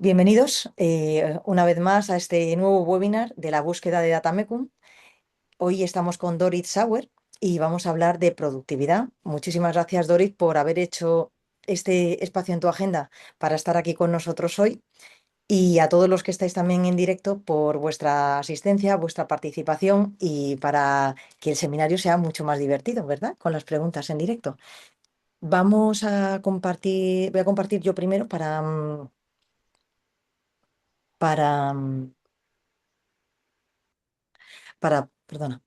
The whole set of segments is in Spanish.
Bienvenidos una vez más a este nuevo webinar de la búsqueda de Datamecum. Hoy estamos con Dorit Sauer y vamos a hablar de productividad. Muchísimas gracias, Dorit, por haber hecho este espacio en tu agenda para estar aquí con nosotros hoy y a todos los que estáis también en directo por vuestra asistencia, vuestra participación y para que el seminario sea mucho más divertido, ¿verdad? Con las preguntas en directo. Vamos a compartir, voy a compartir yo primero para perdona,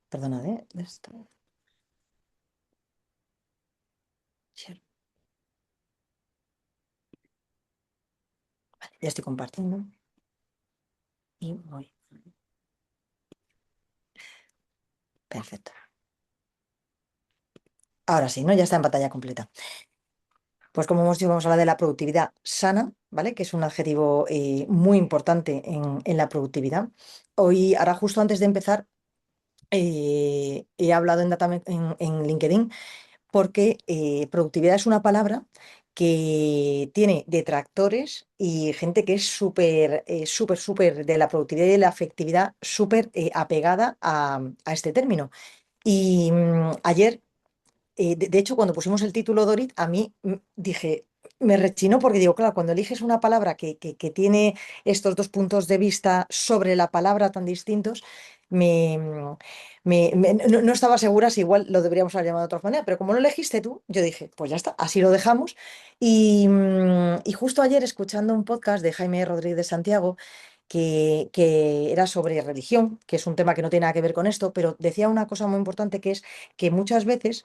share. Vale, ya estoy compartiendo y voy. Perfecto. Ahora sí, ¿no? Ya está en pantalla completa. Pues como hemos dicho, vamos a hablar de la productividad sana, ¿vale? Que es un adjetivo muy importante en la productividad. Hoy, ahora justo antes de empezar, he hablado en LinkedIn porque productividad es una palabra que tiene detractores y gente que es súper de la productividad y de la efectividad, súper apegada a este término. Y ayer, de hecho, cuando pusimos el título Dorit, a mí dije, me rechinó porque digo, claro, cuando eliges una palabra que tiene estos dos puntos de vista sobre la palabra tan distintos, me, mm, no estaba segura si igual lo deberíamos haber llamado de otra manera, pero como lo elegiste tú, yo dije, pues ya está, así lo dejamos. Y justo ayer, escuchando un podcast de Jaime Rodríguez de Santiago, que era sobre religión, que es un tema que no tiene nada que ver con esto, pero decía una cosa muy importante que es que muchas veces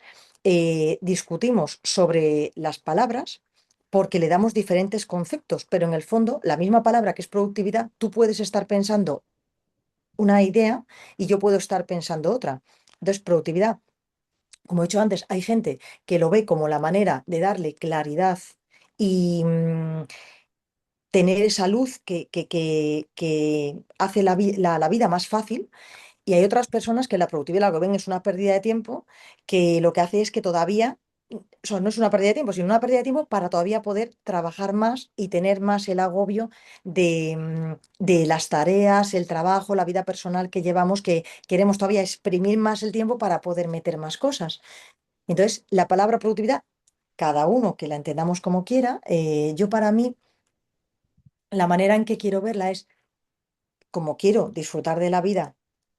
discutimos sobre las palabras porque le damos diferentes conceptos, pero en el fondo la misma palabra que es productividad, tú puedes estar pensando una idea y yo puedo estar pensando otra. Entonces, productividad, como he dicho antes, hay gente que lo ve como la manera de darle claridad y tener esa luz que hace la vida más fácil. Y hay otras personas que la productividad lo que ven es una pérdida de tiempo, que lo que hace es que todavía, o sea, no es una pérdida de tiempo, sino una pérdida de tiempo para todavía poder trabajar más y tener más el agobio de las tareas, el trabajo, la vida personal que llevamos, que queremos todavía exprimir más el tiempo para poder meter más cosas. Entonces, la palabra productividad, cada uno que la entendamos como quiera, yo para mí, la manera en que quiero verla es como quiero disfrutar de la vida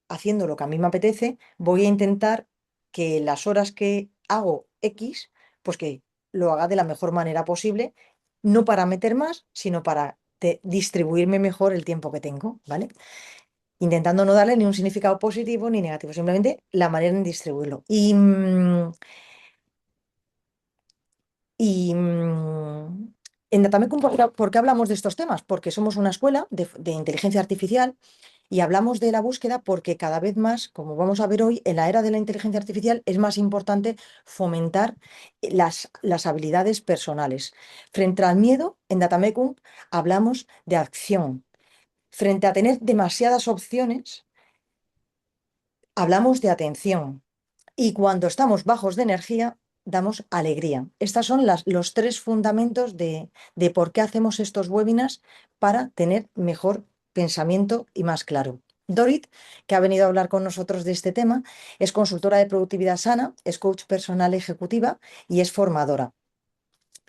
haciendo lo que a mí me apetece, voy a intentar que las horas que hago X, pues que lo haga de la mejor manera posible, no para meter más, sino para distribuirme mejor el tiempo que tengo, ¿vale? Intentando no darle ni un significado positivo ni negativo, simplemente la manera en distribuirlo. Y en Datamecum, ¿por qué hablamos de estos temas? Porque somos una escuela de inteligencia artificial y hablamos de la búsqueda porque cada vez más, como vamos a ver hoy, en la era de la inteligencia artificial es más importante fomentar las habilidades personales. Frente al miedo, en Datamecum hablamos de acción. Frente a tener demasiadas opciones, hablamos de atención. Y cuando estamos bajos de energía, damos alegría. Estos son los tres fundamentos de por qué hacemos estos webinars para tener mejor pensamiento y más claro. Dorit, que ha venido a hablar con nosotros de este tema, es consultora de productividad sana, es coach personal ejecutiva y es formadora.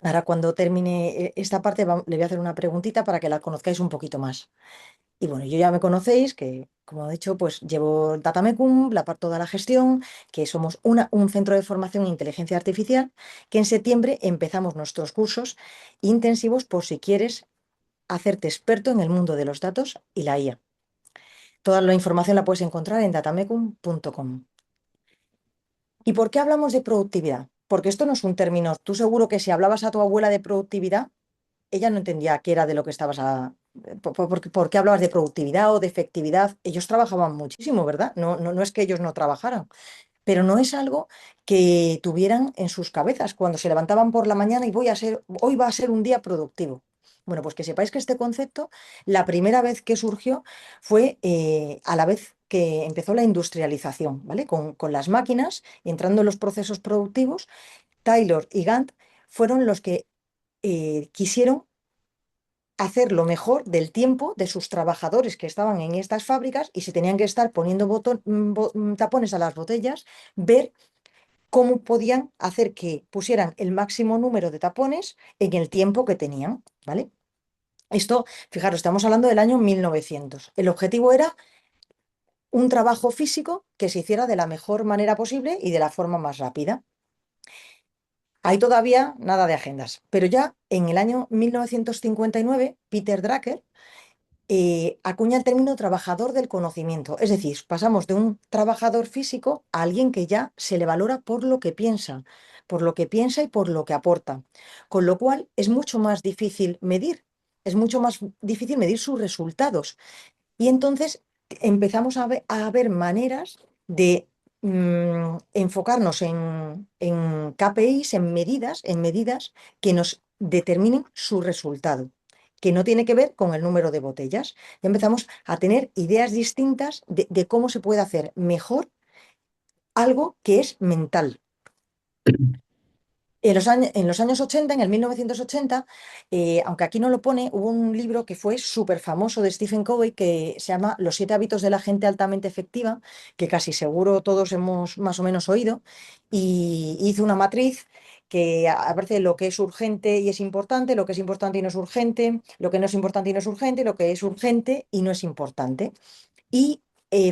Ahora, cuando termine esta parte, le voy a hacer una preguntita para que la conozcáis un poquito más. Y bueno, yo ya me conocéis, que como he dicho, pues llevo Datamecum, toda la gestión, que somos un centro de formación en inteligencia artificial, que en septiembre empezamos nuestros cursos intensivos por si quieres hacerte experto en el mundo de los datos y la IA. Toda la información la puedes encontrar en datamecum.com. ¿Y por qué hablamos de productividad? Porque esto no es un término, tú seguro que si hablabas a tu abuela de productividad, ella no entendía qué era de lo que estabas por qué hablabas de productividad o de efectividad. Ellos trabajaban muchísimo, ¿verdad? No es que ellos no trabajaran, pero no es algo que tuvieran en sus cabezas cuando se levantaban por la mañana y hoy va a ser un día productivo. Bueno, pues que sepáis que este concepto, la primera vez que surgió fue a la vez que empezó la industrialización, ¿vale? Con las máquinas, entrando en los procesos productivos, Taylor y Gantt fueron los que quisieron hacer lo mejor del tiempo de sus trabajadores que estaban en estas fábricas y se tenían que estar poniendo tapones a las botellas, ver cómo podían hacer que pusieran el máximo número de tapones en el tiempo que tenían, ¿vale? Esto, fijaros, estamos hablando del año 1900. El objetivo era un trabajo físico que se hiciera de la mejor manera posible y de la forma más rápida. Hay todavía nada de agendas, pero ya en el año 1959, Peter Drucker acuña el término trabajador del conocimiento. Es decir, pasamos de un trabajador físico a alguien que ya se le valora por lo que piensa y por lo que aporta. Con lo cual es mucho más difícil medir, es mucho más difícil medir sus resultados. Y entonces empezamos a ver maneras de enfocarnos en KPIs, en medidas que nos determinen su resultado, que no tiene que ver con el número de botellas. Ya empezamos a tener ideas distintas de cómo se puede hacer mejor algo que es mental. En los años 80, en el 1980, aunque aquí no lo pone, hubo un libro que fue súper famoso de Stephen Covey que se llama Los 7 hábitos de la gente altamente efectiva, que casi seguro todos hemos más o menos oído, y hizo una matriz que aparece lo que es urgente y es importante, lo que es importante y no es urgente, lo que no es importante y no es urgente, lo que es urgente y no es importante. Y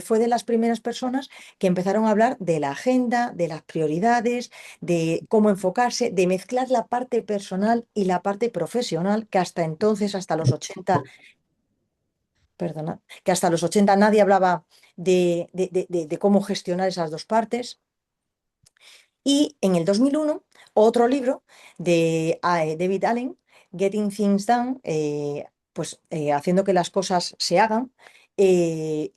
fue de las primeras personas que empezaron a hablar de la agenda, de las prioridades, de cómo enfocarse, de mezclar la parte personal y la parte profesional, que hasta entonces, hasta los 80, perdona, que hasta los 80 nadie hablaba de cómo gestionar esas dos partes. Y en el 2001, otro libro de David Allen, Getting Things Done, haciendo que las cosas se hagan, eh,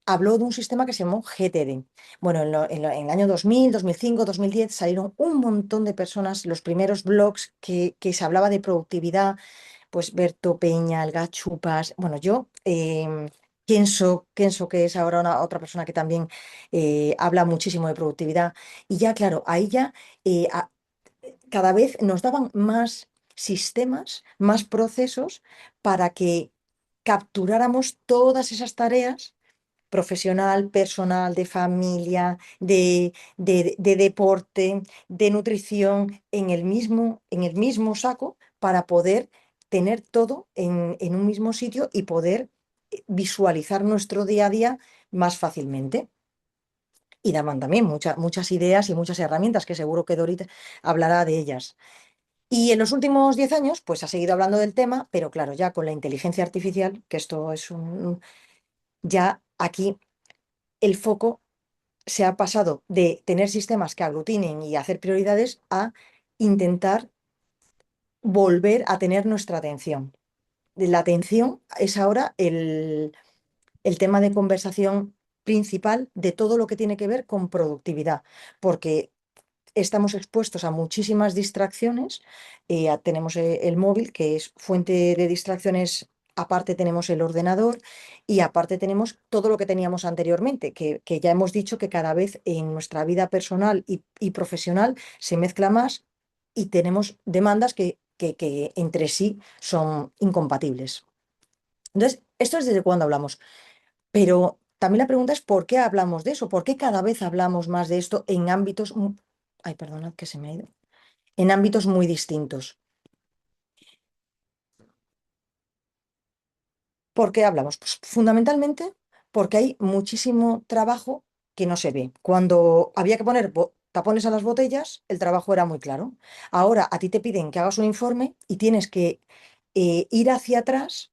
habló de un sistema que se llamó GTD. Bueno, en el año 2000, 2005, 2010 salieron un montón de personas, los primeros blogs que se hablaba de productividad, pues Berto Peña, el Gachupas. Bueno, yo pienso que es ahora otra persona que también habla muchísimo de productividad. Y ya, claro, ahí ya eh, a- cada vez nos daban más sistemas, más procesos para que capturáramos todas esas tareas profesional, personal, de familia, de deporte, de nutrición, en el mismo saco para poder tener todo en un mismo sitio y poder visualizar nuestro día a día más fácilmente. Y daban también muchas ideas y muchas herramientas que seguro que Dorit hablará de ellas. Y en los últimos 10 años, pues ha seguido hablando del tema, pero claro, ya con la inteligencia artificial, que esto es ya aquí el foco se ha pasado de tener sistemas que aglutinen y hacer prioridades a intentar volver a tener nuestra atención. La atención es ahora el tema de conversación principal de todo lo que tiene que ver con productividad, porque estamos expuestos a muchísimas distracciones. Tenemos el móvil, que es fuente de distracciones. Aparte tenemos el ordenador y aparte tenemos todo lo que teníamos anteriormente, que ya hemos dicho que cada vez en nuestra vida personal y profesional se mezcla más y tenemos demandas que entre sí son incompatibles. Entonces, esto es desde cuándo hablamos. Pero también la pregunta es ¿por qué hablamos de eso? ¿Por qué cada vez hablamos más de esto en ámbitos, ay, perdonad que se me ha ido, en ámbitos muy distintos? ¿Por qué hablamos? Pues fundamentalmente porque hay muchísimo trabajo que no se ve. Cuando había que poner tapones a las botellas, el trabajo era muy claro. Ahora a ti te piden que hagas un informe y tienes que ir hacia atrás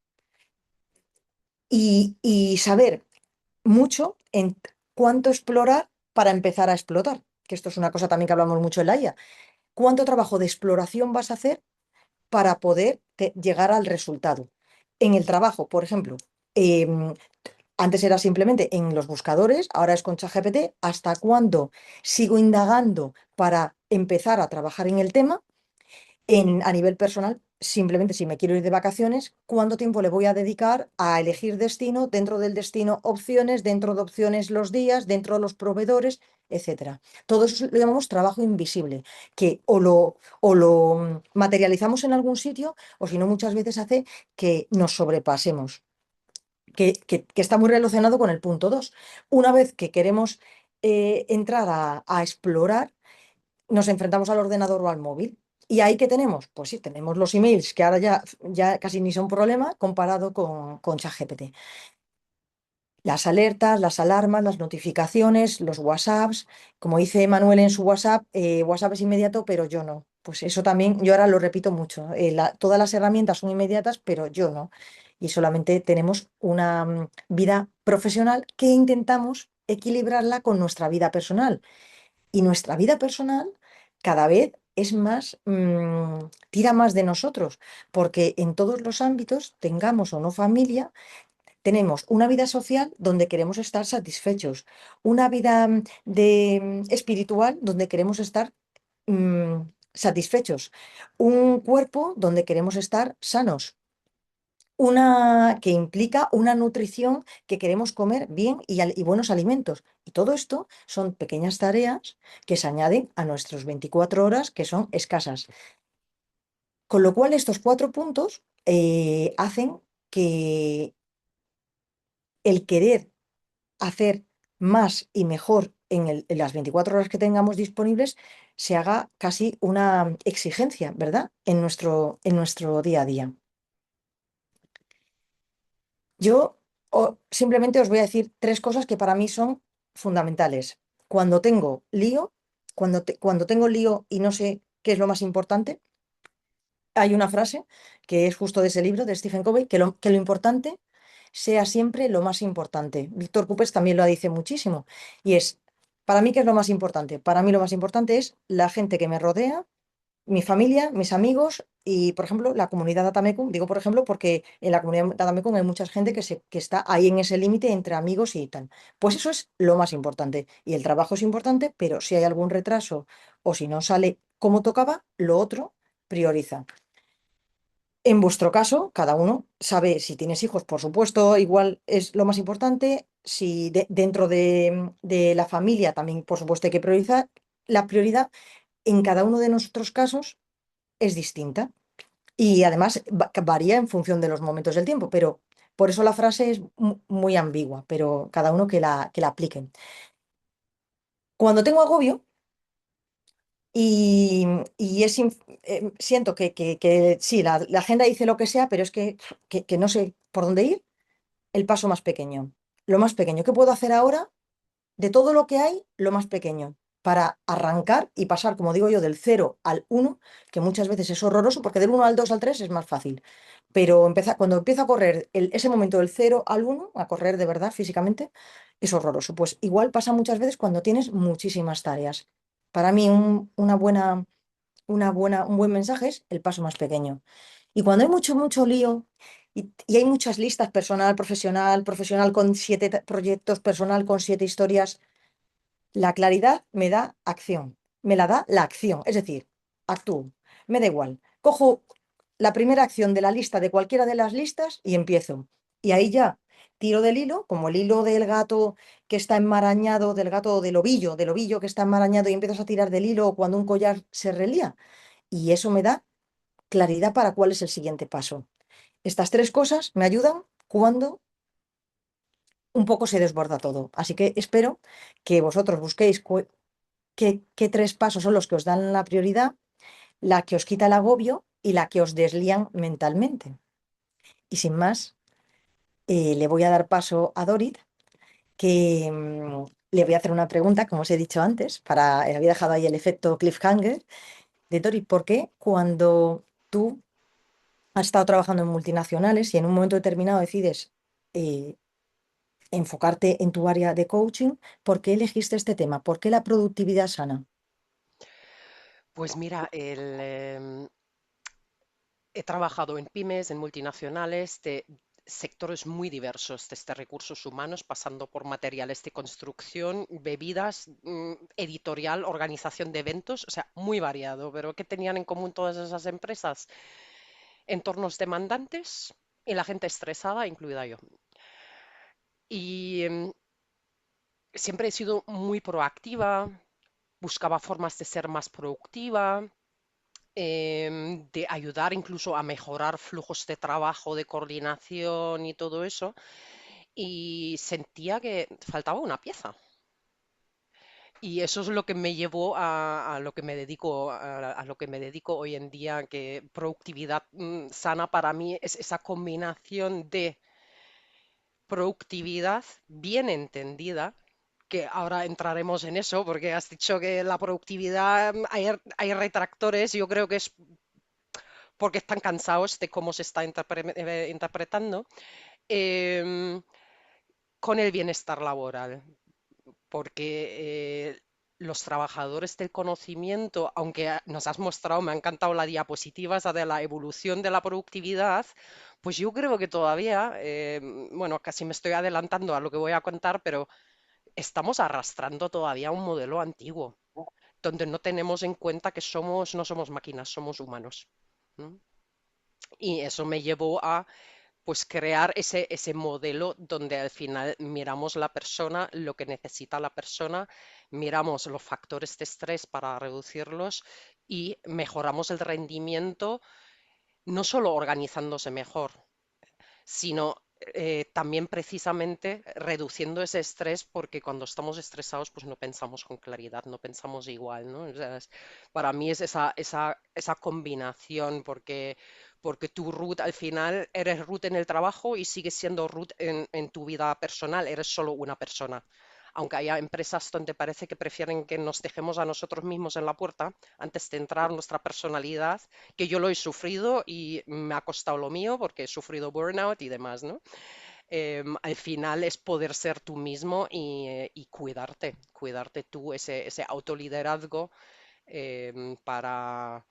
y saber mucho en cuánto explorar para empezar a explotar, que esto es una cosa también que hablamos mucho en la IA. ¿Cuánto trabajo de exploración vas a hacer para poder llegar al resultado? En el trabajo, por ejemplo, em, antes era simplemente en los buscadores, ahora es con ChatGPT. ¿Hasta cuándo sigo indagando para empezar a trabajar en el tema? A nivel personal, simplemente si me quiero ir de vacaciones, ¿cuánto tiempo le voy a dedicar a elegir destino, dentro del destino opciones, dentro de opciones los días, dentro de los proveedores, etcétera? Todo eso lo llamamos trabajo invisible, que o lo materializamos en algún sitio o si no muchas veces hace que nos sobrepasemos, que está muy relacionado con el punto 2. Una vez que queremos entrar a explorar, nos enfrentamos al ordenador o al móvil. ¿Y ahí qué tenemos? Pues sí, tenemos los emails, que ahora ya casi ni son problema comparado con ChatGPT. Las alertas, las alarmas, las notificaciones, los WhatsApps. Como dice Manuel en su WhatsApp, WhatsApp es inmediato, pero yo no. Pues eso también, yo ahora lo repito mucho. Todas las herramientas son inmediatas, pero yo no. Y solamente tenemos una vida profesional que intentamos equilibrarla con nuestra vida personal. Y nuestra vida personal cada vez es más, tira más de nosotros, porque en todos los ámbitos, tengamos o no familia, tenemos una vida social donde queremos estar satisfechos, una vida espiritual donde queremos estar mm, satisfechos, un cuerpo donde queremos estar sanos, una que implica una nutrición que queremos comer bien y buenos alimentos. Y todo esto son pequeñas tareas que se añaden a nuestros 24 horas que son escasas. Con lo cual, estos 4 puntos hacen que el querer hacer más y mejor en las 24 horas que tengamos disponibles se haga casi una exigencia, ¿verdad? En nuestro día a día. Yo simplemente os voy a decir 3 cosas que para mí son fundamentales. Cuando tengo lío, cuando tengo lío y no sé qué es lo más importante, hay una frase que es justo de ese libro de Stephen Covey, que lo importante sea siempre lo más importante. Víctor Coopers también lo dice muchísimo. Y es, para mí, ¿qué es lo más importante? Para mí lo más importante es la gente que me rodea, mi familia, mis amigos y, por ejemplo, la comunidad Datamecum. Digo, por ejemplo, porque en la comunidad Datamecum hay mucha gente que está ahí en ese límite entre amigos y tal. Pues eso es lo más importante. Y el trabajo es importante, pero si hay algún retraso o si no sale como tocaba, lo otro prioriza. En vuestro caso, cada uno sabe si tienes hijos, por supuesto, igual es lo más importante. Si dentro de la familia también, por supuesto, hay que priorizar. La prioridad en cada uno de nuestros casos es distinta y además varía en función de los momentos del tiempo, pero por eso la frase es muy ambigua, pero cada uno que la aplique. Cuando tengo agobio y siento que sí, la agenda dice lo que sea, pero es que no sé por dónde ir, el paso más pequeño. Lo más pequeño. ¿Qué puedo hacer ahora de todo lo que hay, lo más pequeño, para arrancar y pasar, como digo yo, del 0 al 1, que muchas veces es horroroso, porque del 1 al 2 al 3 es más fácil. Pero cuando empiezo a correr ese momento del 0 al 1, a correr de verdad físicamente, es horroroso. Pues igual pasa muchas veces cuando tienes muchísimas tareas. Para mí, un buen mensaje es el paso más pequeño. Y cuando hay mucho, mucho lío y hay muchas listas, personal, profesional, profesional con 7 proyectos, personal con 7 historias, la claridad me da acción, me la da la acción, es decir, actúo, me da igual. Cojo la primera acción de la lista, de cualquiera de las listas, y empiezo. Y ahí ya tiro del hilo, como el hilo del gato que está enmarañado, del gato del ovillo que está enmarañado y empiezas a tirar del hilo o cuando un collar se relía. Y eso me da claridad para cuál es el siguiente paso. Estas 3 cosas me ayudan cuando un poco se desborda todo. Así que espero que vosotros busquéis qué 3 pasos son los que os dan la prioridad, la que os quita el agobio y la que os deslían mentalmente. Y sin más, le voy a dar paso a Dorit, que le voy a hacer una pregunta, como os he dicho antes, había dejado ahí el efecto cliffhanger de Dorit. ¿Por qué cuando tú has estado trabajando en multinacionales y en un momento determinado decides eh, enfocarte en tu área de coaching, por qué elegiste este tema? ¿Por qué la productividad sana? Pues mira, he trabajado en pymes, en multinacionales, de sectores muy diversos, desde recursos humanos, pasando por materiales de construcción, bebidas, editorial, organización de eventos, o sea, muy variado. Pero ¿qué tenían en común todas esas empresas? entornos demandantes y la gente estresada, incluida yo. Y siempre he sido muy proactiva, buscaba formas de ser más productiva, de ayudar incluso a mejorar flujos de trabajo, de coordinación y todo eso. Y sentía que faltaba una pieza. Y eso es lo que me llevó a lo que me dedico, a lo que me dedico hoy en día, que productividad sana para mí es esa combinación de productividad bien entendida, que ahora entraremos en eso, porque has dicho que la productividad hay retractores, yo creo que es porque están cansados de cómo se está interpretando, em, con el bienestar laboral. Porque los trabajadores del conocimiento, aunque nos has mostrado, me ha encantado la diapositiva esa de la evolución de la productividad, pues yo creo que todavía, bueno, casi me estoy adelantando a lo que voy a contar, pero estamos arrastrando todavía un modelo antiguo, donde no tenemos en cuenta que no somos máquinas, somos humanos. ¿No? Y eso me llevó a pues crear ese modelo donde al final miramos la persona, lo que necesita la persona, miramos los factores de estrés para reducirlos y mejoramos el rendimiento, no solo organizándose mejor, sino también precisamente reduciendo ese estrés, porque cuando estamos estresados, pues no pensamos con claridad, no pensamos igual, ¿no? O sea, para mí es esa combinación, porque tu root al final eres root en el trabajo y sigues siendo root en tu vida personal, eres solo una persona. Aunque haya empresas donde parece que prefieren que nos dejemos a nosotros mismos en la puerta antes de entrar nuestra personalidad, que yo lo he sufrido y me ha costado lo mío porque he sufrido burnout y demás, ¿no? Al final es poder ser tú mismo y cuidarte tú, ese autoliderazgo para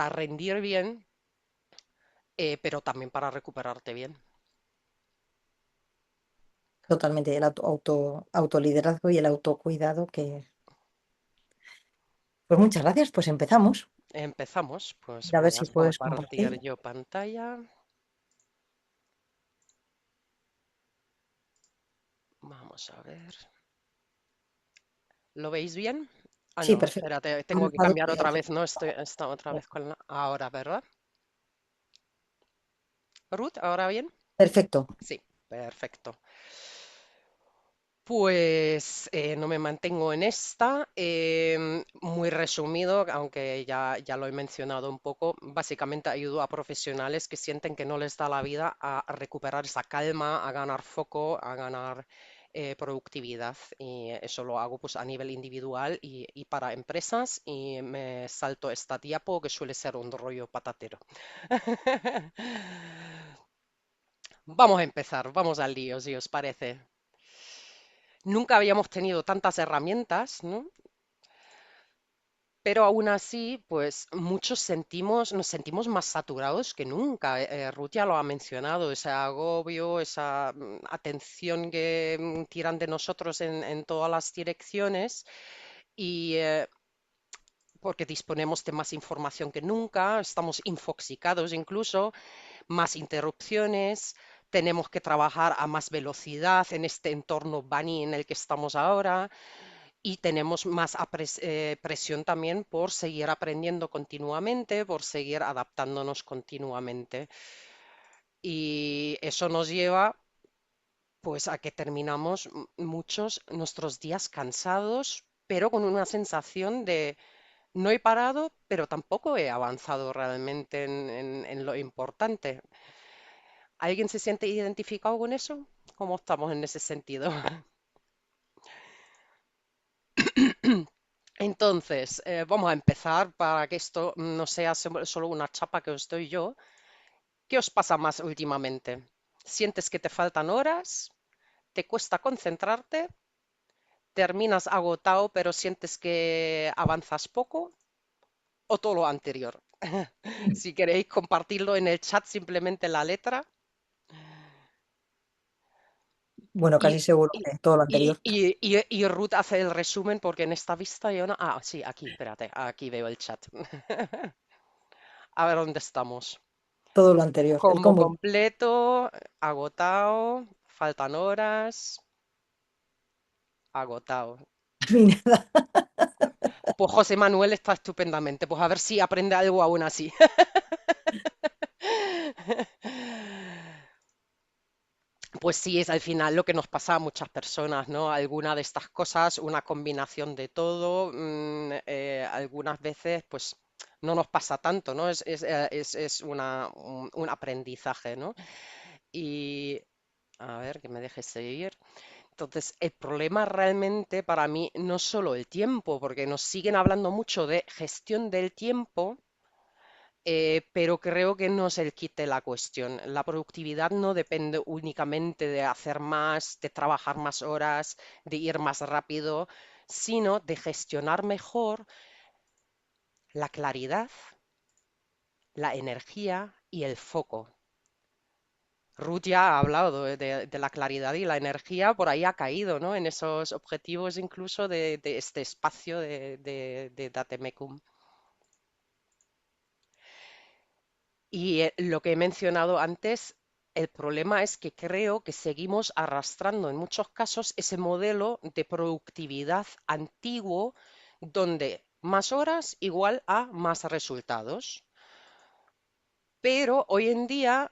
rendir bien, pero también para recuperarte bien. Totalmente, el autoliderazgo y el autocuidado que... Pues muchas gracias, pues empezamos. Empezamos, pues A voy ver a si puedes compartir compartir. yo pantalla. Vamos a ver. ¿Lo veis bien? Ah, Sí, no, perfecto. espérate, tengo que cambiar Adelante, otra adelante. vez, ¿no? Está otra vez con la... Ahora, ¿verdad? Ruth, ¿ahora bien? Perfecto. Sí, perfecto. Pues no me mantengo en esta. Muy resumido, aunque ya lo he mencionado un poco, básicamente ayudo a profesionales que sienten que no les da la vida a recuperar esa calma, a ganar foco, a ganar productividad. Y eso lo hago pues a nivel individual y para empresas. Y me salto esta diapo que suele ser un rollo patatero. Vamos a empezar, vamos al lío, si os parece. Nunca habíamos tenido tantas herramientas, ¿no? Pero aún así, pues nos sentimos más saturados que nunca. Ruth ya lo ha mencionado, ese agobio, esa atención que tiran de nosotros en todas las direcciones y porque disponemos de más información que nunca, estamos infoxicados incluso, más interrupciones, tenemos que trabajar a más velocidad en este entorno bunny en el que estamos ahora y tenemos más presión también por seguir aprendiendo continuamente, por seguir adaptándonos continuamente. Y eso nos lleva pues a que terminamos muchos nuestros días cansados, pero con una sensación de no he parado, pero tampoco he avanzado realmente en lo importante. ¿Alguien se siente identificado con eso? ¿Cómo estamos en ese sentido? Entonces, vamos a empezar para que esto no sea solo una chapa que os doy yo. ¿Qué os pasa más últimamente? ¿Sientes que te faltan horas? ¿Te cuesta concentrarte? ¿Terminas agotado pero sientes que avanzas poco? ¿O todo lo anterior? Si queréis compartirlo en el chat, simplemente la letra. Bueno, Y, casi seguro y, que todo lo y, anterior. y Ruth hace el resumen porque en esta vista yo no... Ah, sí, aquí, espérate, aquí veo el chat. A ver dónde estamos. todo lo anterior, el Combo combo. completo, agotado, faltan horas, agotado. Y nada. Pues José Manuel está estupendamente. Pues a ver si aprende algo aún así. Pues sí, es al final lo que nos pasa a muchas personas, ¿no? Alguna de estas cosas, una combinación de todo, algunas veces pues no nos pasa tanto, ¿no? Es un aprendizaje, ¿no? Y a ver, que me dejes seguir. Entonces, el problema realmente para mí no es solo el tiempo, porque nos siguen hablando mucho de gestión del tiempo, pero creo que no es el kit de la cuestión. La productividad no depende únicamente de hacer más, de trabajar más horas, de ir más rápido, sino de gestionar mejor la claridad, la energía y el foco. Ruth ya ha hablado de la claridad y la energía, por ahí ha caído, ¿no? En esos objetivos incluso de este espacio de Datemecum. Y lo que he mencionado antes, el problema es que creo que seguimos arrastrando en muchos casos ese modelo de productividad antiguo donde más horas igual a más resultados. Pero hoy en día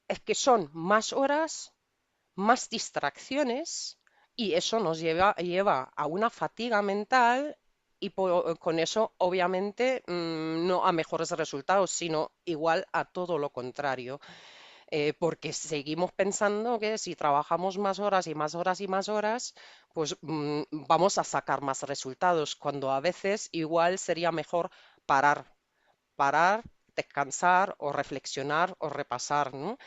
es que son más horas, más distracciones y eso nos lleva a una fatiga mental y con eso obviamente no a mejores resultados, sino igual a todo lo contrario. Porque seguimos pensando que si trabajamos más horas y más horas y más horas, pues vamos a sacar más resultados, cuando a veces igual sería mejor parar, parar, descansar o reflexionar o repasar, ¿no?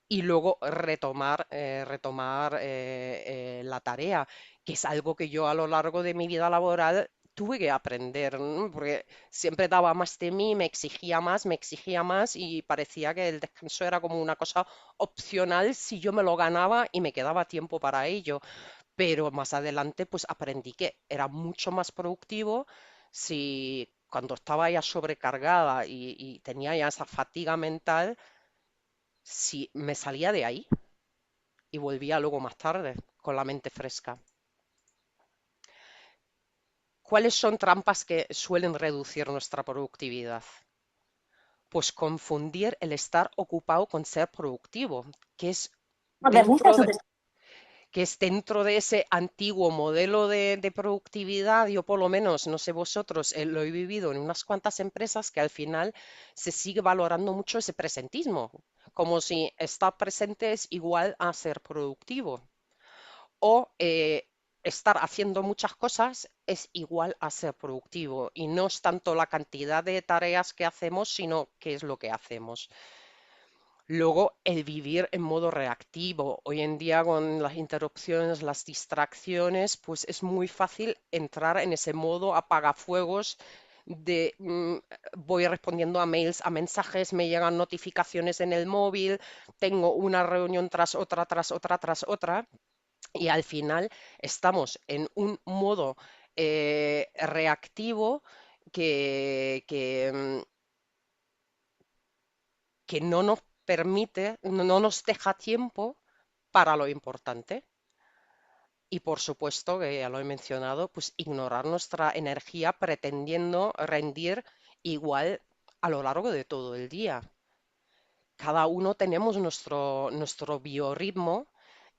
Y luego retomar la tarea, que es algo que yo a lo largo de mi vida laboral tuve que aprender, ¿no? Porque siempre daba más de mí, me exigía más y parecía que el descanso era como una cosa opcional si yo me lo ganaba y me quedaba tiempo para ello. Pero más adelante pues aprendí que era mucho más productivo si cuando estaba ya sobrecargada y tenía ya esa fatiga mental, si me salía de ahí y volvía luego más tarde con la mente fresca. ¿Cuáles son trampas que suelen reducir nuestra productividad? Pues confundir el estar ocupado con ser productivo, que es Me gusta dentro eso de, que que es dentro de ese antiguo modelo de productividad. Yo por lo menos, no sé vosotros, lo he vivido en unas cuantas empresas que al final se sigue valorando mucho ese presentismo, como si estar presente es igual a ser productivo. O estar haciendo muchas cosas es igual a ser productivo y no es tanto la cantidad de tareas que hacemos, sino qué es lo que hacemos. Luego, el vivir en modo reactivo. Hoy en día, con las interrupciones, las distracciones, pues es muy fácil entrar en ese modo apagafuegos de voy respondiendo a mails, a mensajes, me llegan notificaciones en el móvil, tengo una reunión tras otra, tras otra, tras otra y al final estamos en un modo reactivo que que no nos permite, no nos deja tiempo para lo importante. Y por supuesto, que ya lo he mencionado, pues ignorar nuestra energía pretendiendo rendir igual a lo largo de todo el día. Cada uno tenemos nuestro biorritmo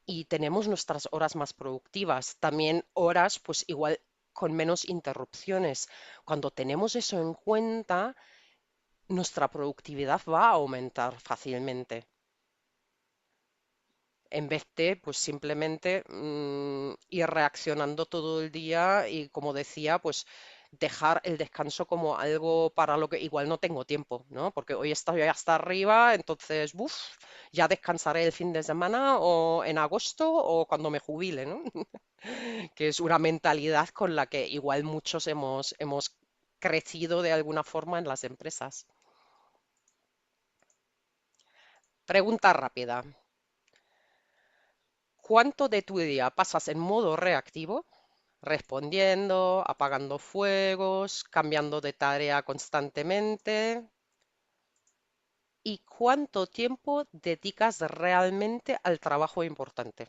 y tenemos nuestras horas más productivas. También horas, pues igual con menos interrupciones. Cuando tenemos eso en cuenta, nuestra productividad va a aumentar fácilmente. En vez de, pues simplemente ir reaccionando todo el día y, como decía, pues dejar el descanso como algo para lo que igual no tengo tiempo, ¿no? Porque hoy estoy hasta arriba, entonces, buf, ya descansaré el fin de semana o en agosto o cuando me jubile, ¿no? Que es una mentalidad con la que igual muchos hemos crecido de alguna forma en las empresas. Pregunta rápida. ¿Cuánto de tu día pasas en modo reactivo, respondiendo, apagando fuegos, cambiando de tarea constantemente? y cuánto tiempo dedicas realmente al trabajo importante.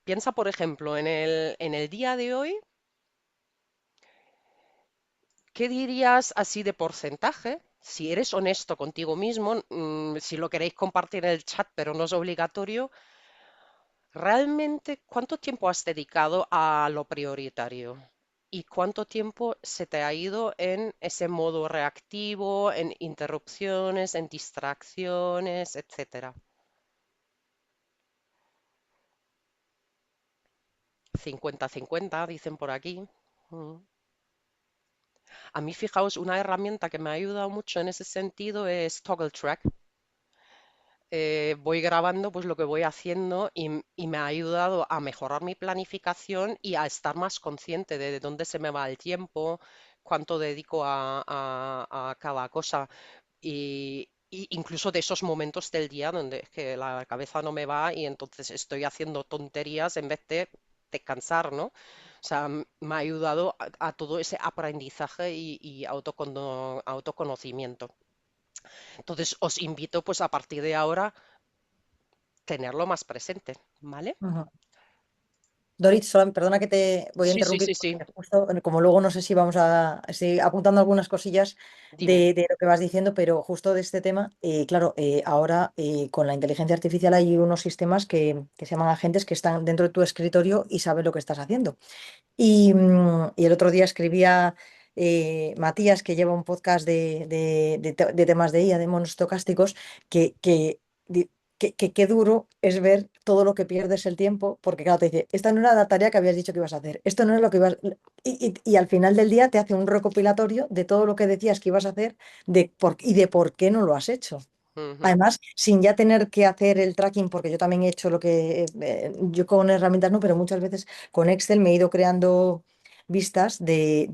Piensa, por ejemplo, en el día de hoy, ¿qué dirías así de porcentaje? Si eres honesto contigo mismo, si lo queréis compartir en el chat, pero no es obligatorio, ¿realmente cuánto tiempo has dedicado a lo prioritario? ¿Y cuánto tiempo se te ha ido en ese modo reactivo, en interrupciones, en distracciones, etcétera? 50-50, dicen por aquí. Mm. A mí, fijaos, una herramienta que me ha ayudado mucho en ese sentido es Toggle Track. Voy grabando pues lo que voy haciendo y me ha ayudado a mejorar mi planificación y a estar más consciente de dónde se me va el tiempo, cuánto dedico a cada cosa y incluso de esos momentos del día donde es que la cabeza no me va y entonces estoy haciendo tonterías en vez de descansar, ¿no? O sea, me ha ayudado a todo ese aprendizaje y autoconocimiento. Entonces, os invito pues a partir de ahora tenerlo más presente, ¿vale? Ujú. Dorit, perdona que te voy a Sí, sí, interrumpir, sí, sí. porque justo, como luego no sé si vamos a seguir apuntando algunas cosillas Dime. de lo que vas diciendo, pero justo de este tema, claro, ahora con la inteligencia artificial hay unos sistemas que se llaman agentes que están dentro de tu escritorio y saben lo que estás haciendo. Y el otro día escribía Matías, que lleva un podcast de temas de IA, de monos estocásticos, di- que qué duro es ver todo lo que pierdes el tiempo, porque claro, te dice, esta no era la tarea que habías dicho que ibas a hacer, esto no es lo que ibas... Y al final del día te hace un recopilatorio de todo lo que decías que ibas a hacer y de por qué no lo has hecho. Ujú. Además, sin ya tener que hacer el tracking, porque yo también he hecho yo con herramientas no, pero muchas veces con Excel me he ido creando vistas de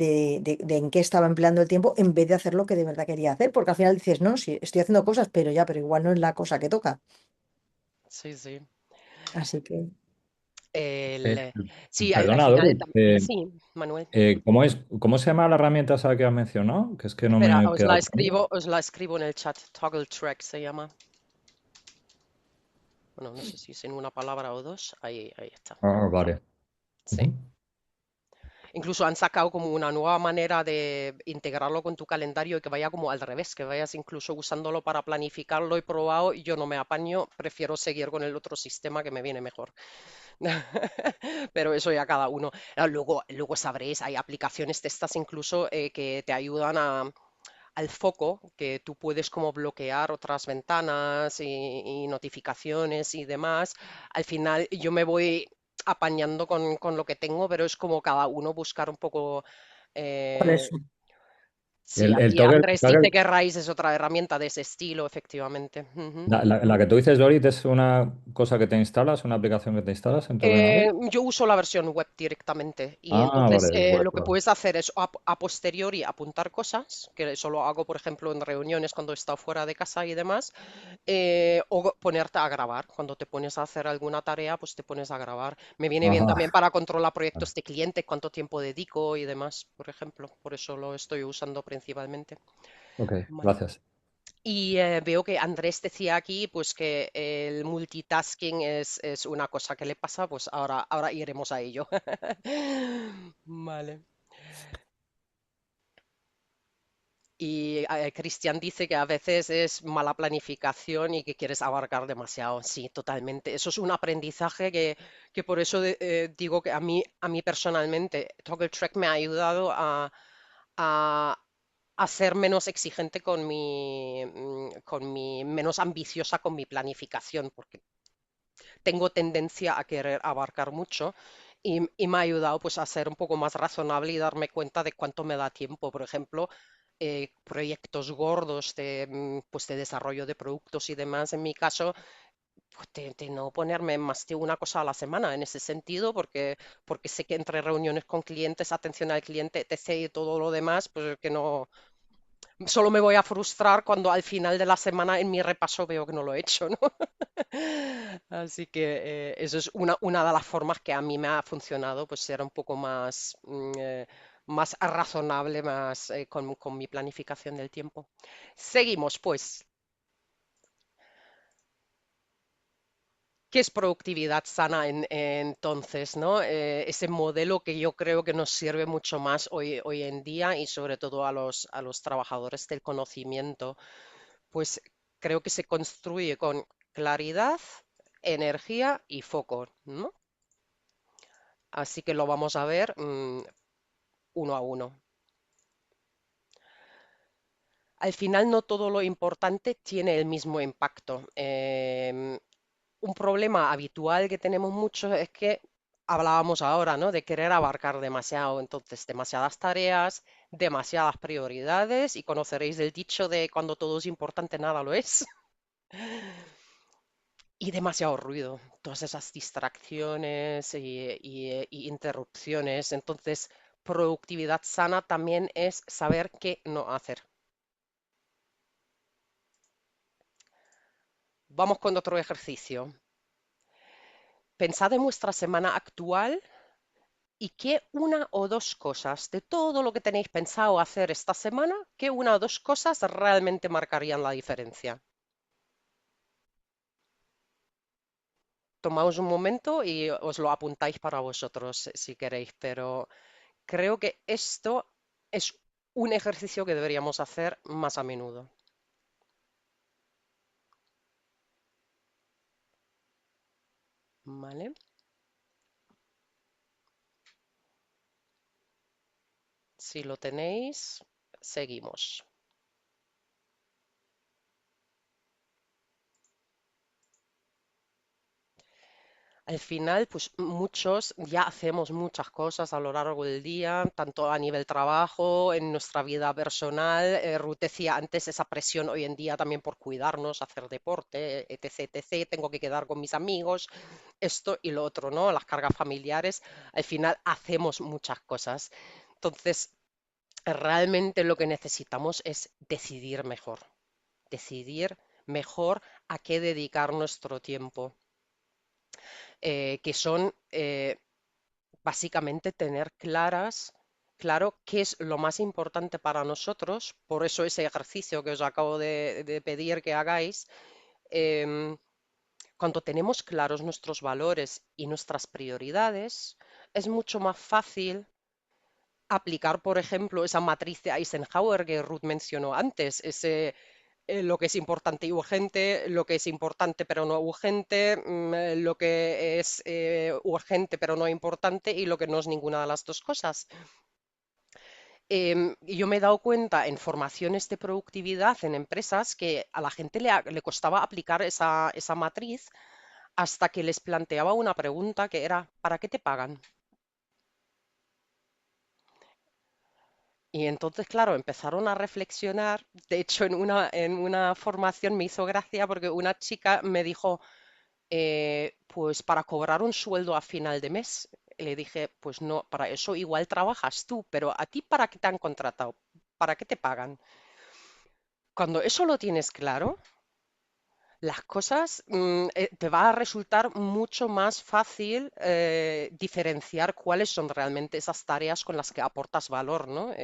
en qué estaba empleando el tiempo en vez de hacer lo que de verdad quería hacer, porque al final dices, no, sí, estoy haciendo cosas, pero igual no es la cosa que toca. Sí, sí. Así que, El, Eh, eh, sí, al Perdona, final, Doris, sí, Manuel. cómo se llama la herramienta esa que has mencionado? Que es que no Espera, me he quedado con ella. os la escribo en el chat. Toggle Track se llama. Bueno, no sé si es en una palabra o dos. Ahí está. Ah, vale. Sí. Ujú. Incluso han sacado como una nueva manera de integrarlo con tu calendario y que vaya como al revés, que vayas incluso usándolo para planificarlo. He probado y yo no me apaño, prefiero seguir con el otro sistema que me viene mejor. Pero eso ya cada uno. Luego sabréis, hay aplicaciones de estas incluso que te ayudan al foco, que tú puedes como bloquear otras ventanas y notificaciones y demás. Al final yo me voy apañando con lo que tengo, pero es como cada uno buscar un poco. por eh, eso. sí, El aquí toggle, Andrés dice que Rise es otra herramienta de ese estilo, efectivamente. Ujú. la que tú dices, Dorit, es una cosa que te instalas, una aplicación que te instalas en tu ordenador. Yo uso la versión web directamente y Ah, entonces vale, web, lo que vale. puedes hacer es a posteriori apuntar cosas, que eso lo hago, por ejemplo, en reuniones cuando he estado fuera de casa y demás, o ponerte a grabar. Cuando te pones a hacer alguna tarea, pues te pones a grabar. Me viene bien también Ajá. para controlar proyectos de cliente, cuánto tiempo dedico y demás, por ejemplo. Por eso lo estoy usando principalmente. Ok, Vale. gracias. Y veo que Andrés decía aquí pues que el multitasking es una cosa que le pasa, pues ahora iremos a ello. Vale. Y Cristian dice que a veces es mala planificación y que quieres abarcar demasiado. Sí, totalmente. Eso es un aprendizaje que por eso digo que a mí personalmente, Toggle Track me ha ayudado a, a ser menos exigente menos ambiciosa con mi planificación, porque tengo tendencia a querer abarcar mucho y me ha ayudado pues a ser un poco más razonable y darme cuenta de cuánto me da tiempo. Por ejemplo, proyectos gordos pues de desarrollo de productos y demás, en mi caso, pues de no ponerme más de una cosa a la semana en ese sentido, porque sé que entre reuniones con clientes, atención al cliente, etc. y todo lo demás, pues que no, solo me voy a frustrar cuando al final de la semana en mi repaso veo que no lo he hecho, ¿no? Así que eso es una de las formas que a mí me ha funcionado, pues ser un poco más razonable, más con mi planificación del tiempo. Seguimos, pues. ¿Qué es productividad sana entonces, ¿no? Ese modelo que yo creo que nos sirve mucho más hoy en día y sobre todo a los trabajadores del conocimiento, pues creo que se construye con claridad, energía y foco, ¿no? Así que lo vamos a ver uno a uno. Al final no todo lo importante tiene el mismo impacto. Un problema habitual que tenemos mucho es que hablábamos ahora, ¿no? De querer abarcar demasiado, entonces demasiadas tareas, demasiadas prioridades y conoceréis el dicho de cuando todo es importante nada lo es. Y demasiado ruido, todas esas distracciones y interrupciones. Entonces, productividad sana también es saber qué no hacer. Vamos con otro ejercicio. Pensad en vuestra semana actual y qué una o dos cosas de todo lo que tenéis pensado hacer esta semana, qué una o dos cosas realmente marcarían la diferencia. Tomaos un momento y os lo apuntáis para vosotros si queréis, pero creo que esto es un ejercicio que deberíamos hacer más a menudo. ¿Vale? Si lo tenéis, seguimos. Al final, pues muchos ya hacemos muchas cosas a lo largo del día, tanto a nivel trabajo, en nuestra vida personal. Ruth decía antes esa presión hoy en día también por cuidarnos, hacer deporte, etc, etc. Tengo que quedar con mis amigos, esto y lo otro, ¿no? Las cargas familiares. Al final hacemos muchas cosas. Entonces, realmente lo que necesitamos es decidir mejor a qué dedicar nuestro tiempo, que son básicamente tener claro qué es lo más importante para nosotros. Por eso ese ejercicio que os acabo de pedir que hagáis, em, cuando tenemos claros nuestros valores y nuestras prioridades, es mucho más fácil aplicar, por ejemplo, esa matriz de Eisenhower que Ruth mencionó antes, lo que es importante y urgente, lo que es importante pero no urgente, lo que es urgente pero no importante y lo que no es ninguna de las dos cosas. Y yo me he dado cuenta en formaciones de productividad en empresas que a la gente le costaba aplicar esa matriz hasta que les planteaba una pregunta que era, ¿para qué te pagan? Y entonces, claro, empezaron a reflexionar. De hecho, en una formación me hizo gracia porque una chica me dijo, pues para cobrar un sueldo a final de mes. Y le dije, pues no, para eso igual trabajas tú, pero ¿a ti para qué te han contratado? ¿Para qué te pagan? Cuando eso lo tienes claro, las cosas te va a resultar mucho más fácil diferenciar cuáles son realmente esas tareas con las que aportas valor, ¿no?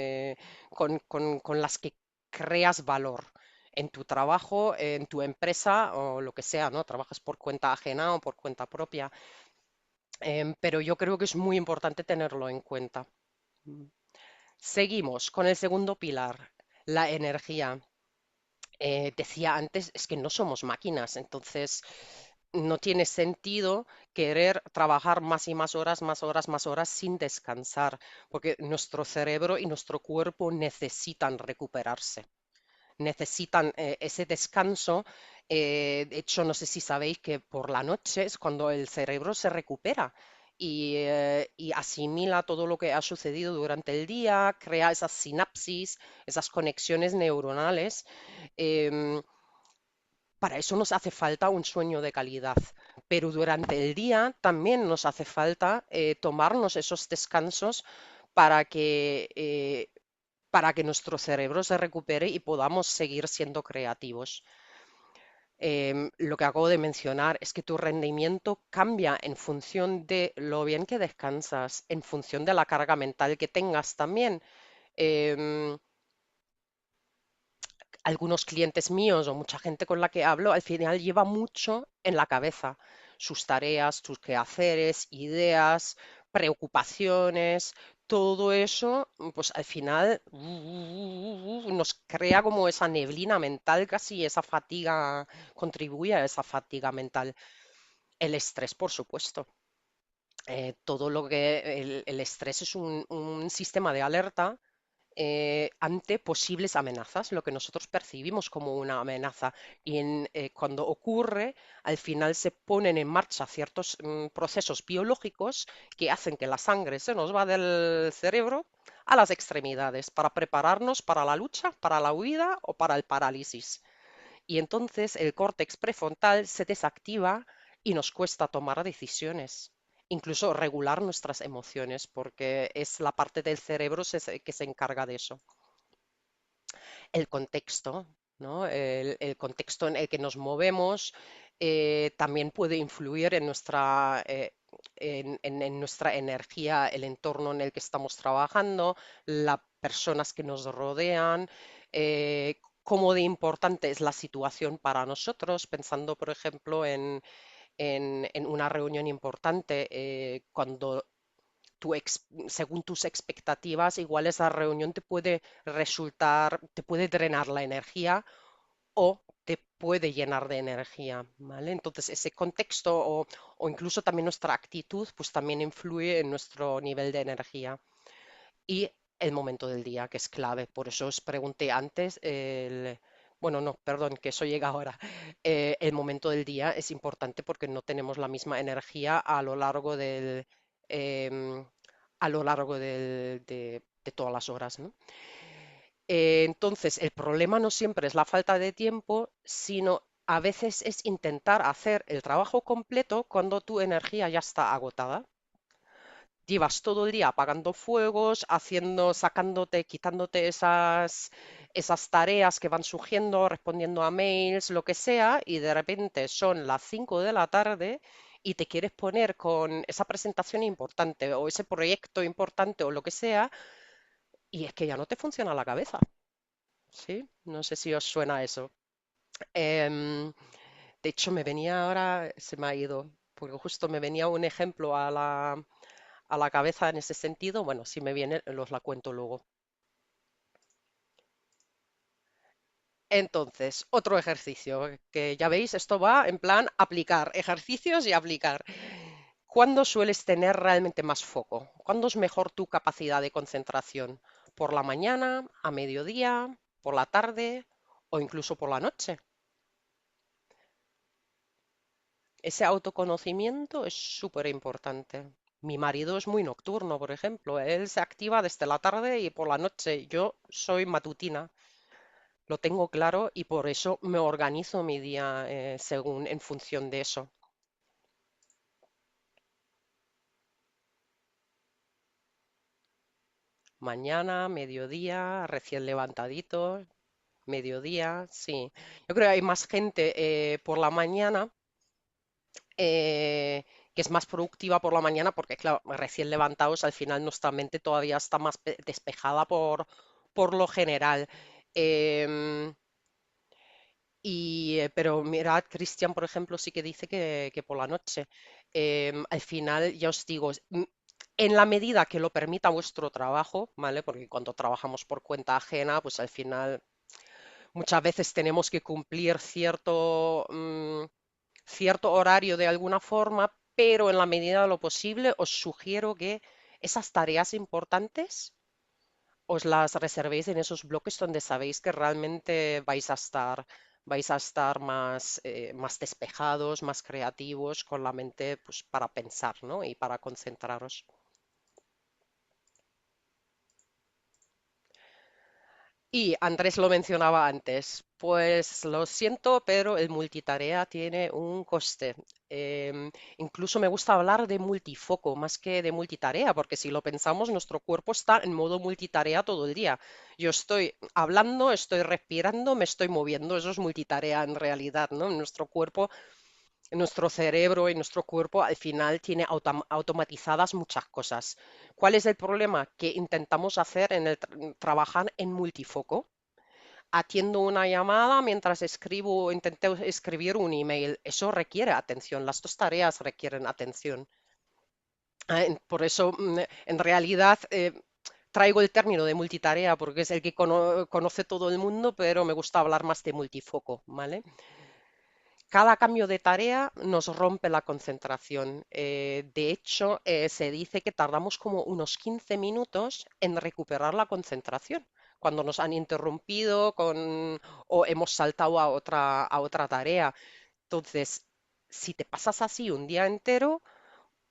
Con las que creas valor en tu trabajo, en tu empresa o lo que sea, ¿no? Trabajas por cuenta ajena o por cuenta propia. Pero yo creo que es muy importante tenerlo en cuenta. Mm. Seguimos con el segundo pilar, la energía. Decía antes, es que no somos máquinas, entonces no tiene sentido querer trabajar más y más horas, más horas, más horas sin descansar, porque nuestro cerebro y nuestro cuerpo necesitan recuperarse, necesitan ese descanso. De hecho, no sé si sabéis que por la noche es cuando el cerebro se recupera y asimila todo lo que ha sucedido durante el día, crea esas sinapsis, esas conexiones neuronales. Em, para eso nos hace falta un sueño de calidad, pero durante el día también nos hace falta tomarnos esos descansos para para que nuestro cerebro se recupere y podamos seguir siendo creativos. Lo que acabo de mencionar es que tu rendimiento cambia en función de lo bien que descansas, en función de la carga mental que tengas también. Em, Algunos clientes míos o mucha gente con la que hablo al final lleva mucho en la cabeza. sus tareas, sus quehaceres, ideas, preocupaciones, todo eso, pues al final nos crea como esa neblina mental casi, esa fatiga, contribuye a esa fatiga mental. El estrés, por supuesto. Todo lo que el estrés es un sistema de alerta ante posibles amenazas, lo que nosotros percibimos como una amenaza. Y cuando ocurre, al final se ponen en marcha ciertos procesos biológicos que hacen que la sangre se nos va del cerebro a las extremidades para prepararnos para la lucha, para la huida o para el parálisis. Y entonces el córtex prefrontal se desactiva y nos cuesta tomar decisiones, incluso regular nuestras emociones, porque es la parte del cerebro que se encarga de eso. El contexto, ¿no? El contexto en el que nos movemos también puede influir en en nuestra energía, el entorno en el que estamos trabajando, las personas que nos rodean, cómo de importante es la situación para nosotros, pensando, por ejemplo, en una reunión importante, cuando según tus expectativas, igual esa reunión te puede resultar, te puede drenar la energía o te puede llenar de energía, ¿vale? Entonces, ese contexto o incluso también nuestra actitud, pues también influye en nuestro nivel de energía. Y el momento del día, que es clave. Por eso os pregunté antes, bueno, no, perdón, que eso llega ahora. El momento del día es importante porque no tenemos la misma energía em, a lo largo de todas las horas, ¿no? Entonces, el problema no siempre es la falta de tiempo, sino a veces es intentar hacer el trabajo completo cuando tu energía ya está agotada. Llevas todo el día apagando fuegos, sacándote, quitándote esas tareas que van surgiendo, respondiendo a mails, lo que sea, y de repente son las 5 de la tarde y te quieres poner con esa presentación importante o ese proyecto importante o lo que sea, y es que ya no te funciona la cabeza, ¿sí? No sé si os suena eso. Em, de hecho, me venía ahora, se me ha ido, porque justo me venía un ejemplo a la cabeza en ese sentido. Bueno, si me viene, los la cuento luego. Entonces, otro ejercicio, que ya veis, esto va en plan aplicar, ejercicios y aplicar. ¿Cuándo sueles tener realmente más foco? ¿Cuándo es mejor tu capacidad de concentración? ¿Por la mañana, a mediodía, por la tarde o incluso por la noche? Ese autoconocimiento es súper importante. Mi marido es muy nocturno, por ejemplo. Él se activa desde la tarde y por la noche. Yo soy matutina, lo tengo claro y por eso me organizo mi día en función de eso. Mañana, mediodía, recién levantadito, mediodía, sí. Yo creo que hay más gente por la mañana eh, que es más productiva por la mañana porque, claro, recién levantados, al final nuestra mente todavía está más despejada por lo general. Em, pero mirad, Cristian, por ejemplo, sí que dice que por la noche. Al final, ya os digo, en la medida que lo permita vuestro trabajo, ¿vale? Porque cuando trabajamos por cuenta ajena, pues al final muchas veces tenemos que cumplir cierto horario de alguna forma, pero en la medida de lo posible os sugiero que esas tareas importantes os las reservéis en esos bloques donde sabéis que realmente vais a estar más despejados, más creativos, con la mente pues, para pensar, ¿no? Y para concentraros. Y Andrés lo mencionaba antes, pues lo siento, pero el multitarea tiene un coste. Incluso me gusta hablar de multifoco más que de multitarea, porque si lo pensamos, nuestro cuerpo está en modo multitarea todo el día. Yo estoy hablando, estoy respirando, me estoy moviendo, eso es multitarea en realidad, ¿no? Nuestro cuerpo, nuestro cerebro y nuestro cuerpo al final tiene automatizadas muchas cosas. ¿Cuál es el problema? Que intentamos hacer trabajar en multifoco. atiendo una llamada mientras intento escribir un email. Eso requiere atención, las dos tareas requieren atención. Por eso, en realidad, traigo el término de multitarea porque es el que conoce todo el mundo, pero me gusta hablar más de multifoco, ¿vale? Cada cambio de tarea nos rompe la concentración. De hecho, se dice que tardamos como unos 15 minutos en recuperar la concentración cuando nos han interrumpido o hemos saltado a otra tarea. Entonces, si te pasas así un día entero,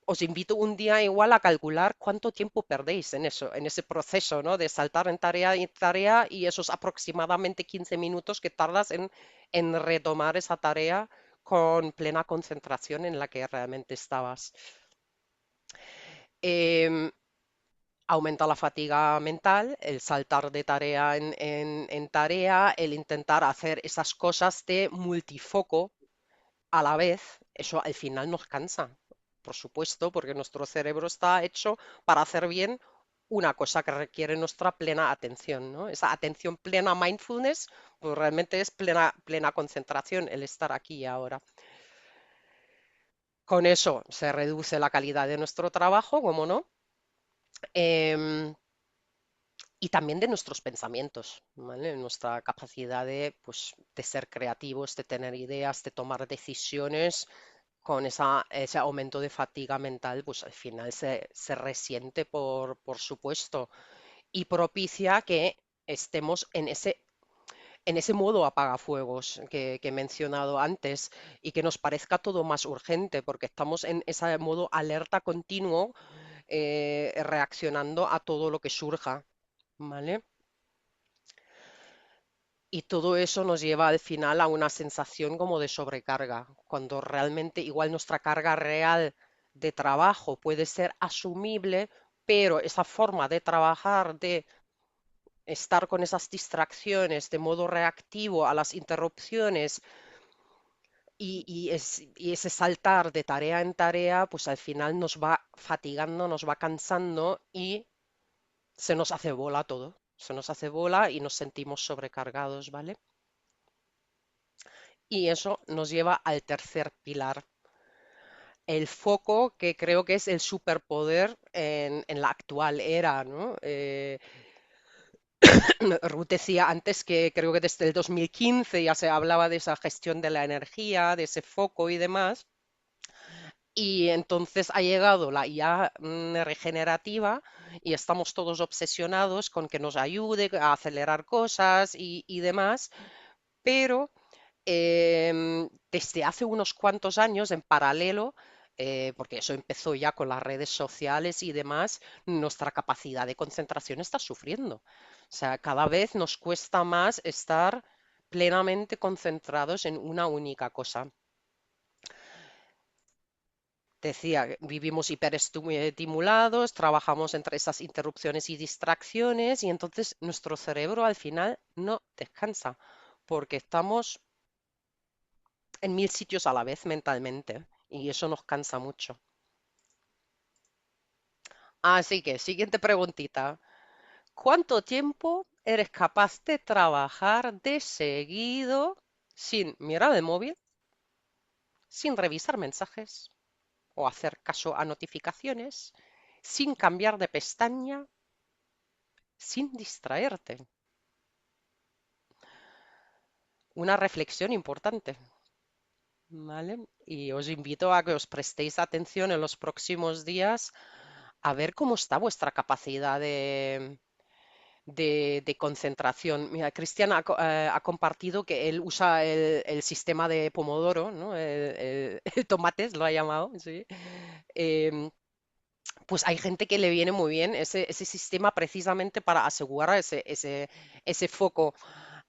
os invito un día igual a calcular cuánto tiempo perdéis en eso, en ese proceso, ¿no? De saltar en tarea y tarea y esos aproximadamente 15 minutos que tardas en retomar esa tarea con plena concentración en la que realmente estabas. Em, Aumenta la fatiga mental, el saltar de tarea en tarea, el intentar hacer esas cosas de multifoco a la vez, eso al final nos cansa, por supuesto, porque nuestro cerebro está hecho para hacer bien una cosa que requiere nuestra plena atención, ¿no? Esa atención plena mindfulness, pues realmente es plena concentración el estar aquí y ahora. Con eso se reduce la calidad de nuestro trabajo, ¿cómo no? Em, y también de nuestros pensamientos, ¿vale? Nuestra capacidad de ser creativos, de tener ideas, de tomar decisiones con ese aumento de fatiga mental, pues al final se resiente, por supuesto, y propicia que estemos en ese modo apagafuegos que he mencionado antes y que nos parezca todo más urgente, porque estamos en ese modo alerta continuo, reaccionando a todo lo que surja, ¿vale? Y todo eso nos lleva al final a una sensación como de sobrecarga, cuando realmente igual nuestra carga real de trabajo puede ser asumible, pero esa forma de trabajar, de estar con esas distracciones de modo reactivo a las interrupciones y ese saltar de tarea en tarea, pues al final nos va fatigando, nos va cansando y se nos hace bola todo. Se nos hace bola y nos sentimos sobrecargados, ¿vale? Y eso nos lleva al tercer pilar, el foco, que creo que es el superpoder en la actual era, ¿no? Ruth decía antes que creo que desde el 2015 ya se hablaba de esa gestión de la energía, de ese foco y demás. Y entonces ha llegado la IA regenerativa y estamos todos obsesionados con que nos ayude a acelerar cosas y demás, pero desde hace unos cuantos años, en paralelo, porque eso empezó ya con las redes sociales y demás, nuestra capacidad de concentración está sufriendo. O sea, cada vez nos cuesta más estar plenamente concentrados en una única cosa. Decía, vivimos hiperestimulados, trabajamos entre esas interrupciones y distracciones y entonces nuestro cerebro al final no descansa porque estamos en mil sitios a la vez mentalmente y eso nos cansa mucho. Así que, siguiente preguntita. ¿Cuánto tiempo eres capaz de trabajar de seguido sin mirar el móvil, sin revisar mensajes o hacer caso a notificaciones, sin cambiar de pestaña, sin distraerte? Una reflexión importante, ¿vale? Y os invito a que os prestéis atención en los próximos días a ver cómo está vuestra capacidad de concentración. Mira, Cristian ha compartido que él usa el sistema de Pomodoro, ¿no? El tomates lo ha llamado, ¿sí? Em, pues hay gente que le viene muy bien ese sistema precisamente para asegurar ese foco.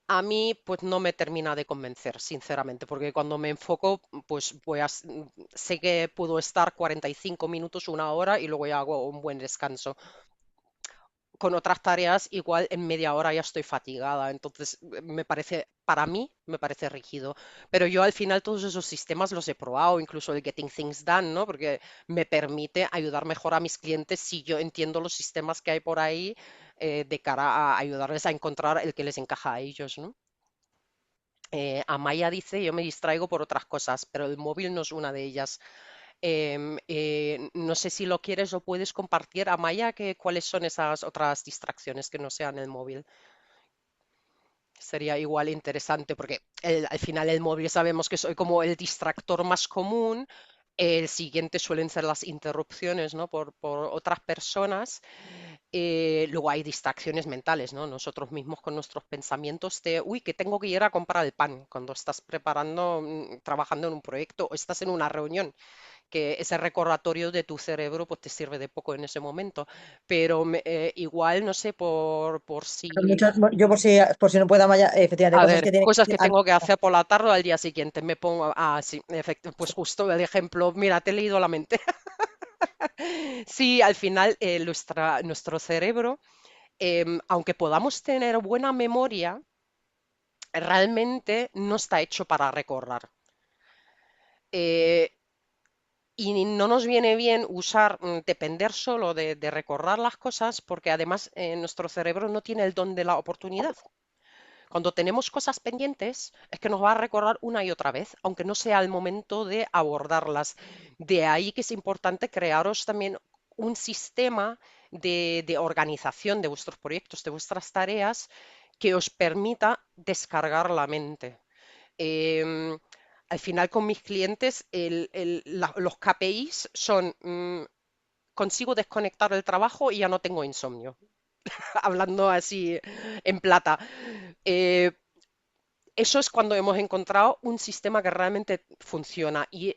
A mí, pues no me termina de convencer, sinceramente, porque cuando me enfoco, pues sé que puedo estar 45 minutos, una hora y luego ya hago un buen descanso. Con otras tareas, igual en media hora ya estoy fatigada, entonces para mí, me parece rígido. Pero yo al final todos esos sistemas los he probado, incluso el Getting Things Done, ¿no? Porque me permite ayudar mejor a mis clientes si yo entiendo los sistemas que hay por ahí, de cara a ayudarles a encontrar el que les encaja a ellos, ¿no? Amaya dice, yo me distraigo por otras cosas, pero el móvil no es una de ellas. No sé si lo quieres o puedes compartir, Amaya, cuáles son esas otras distracciones que no sean el móvil. Sería igual interesante porque al final el móvil sabemos que soy como el distractor más común. El siguiente suelen ser las interrupciones, ¿no? Por otras personas. Luego hay distracciones mentales, ¿no? Nosotros mismos con nuestros pensamientos de, uy, que tengo que ir a comprar el pan cuando estás preparando, trabajando en un proyecto o estás en una reunión que ese recordatorio de tu cerebro pues te sirve de poco en ese momento. Pero igual, no sé, por si Yo por si no pueda, Maya, efectivamente, a cosas ver, que tienen que cosas hacer que tengo que hacer por la tarde o al día siguiente. Me pongo, sí, pues justo el ejemplo, mira, te he leído la mente. Sí, al final nuestro cerebro, aunque podamos tener buena memoria, realmente no está hecho para recordar. Eh, y no nos viene bien usar, depender solo de recordar las cosas, porque además nuestro cerebro no tiene el don de la oportunidad. Cuando tenemos cosas pendientes, es que nos va a recordar una y otra vez, aunque no sea el momento de abordarlas. De ahí que es importante crearos también un sistema de organización de vuestros proyectos, de vuestras tareas, que os permita descargar la mente. Em, Al final con mis clientes, los KPIs son, consigo desconectar el trabajo y ya no tengo insomnio, hablando así en plata. Eh, Eso es cuando hemos encontrado un sistema que realmente funciona. Y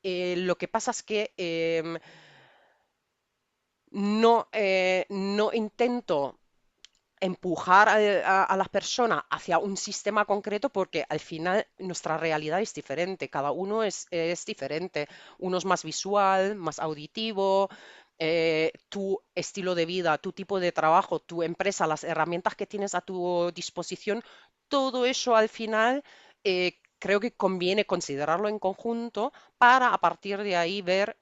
lo que pasa es que no intento empujar a las personas hacia un sistema concreto porque al final nuestra realidad es diferente, cada uno es diferente, uno es más visual, más auditivo, tu estilo de vida, tu tipo de trabajo, tu empresa, las herramientas que tienes a tu disposición, todo eso al final creo que conviene considerarlo en conjunto para a partir de ahí ver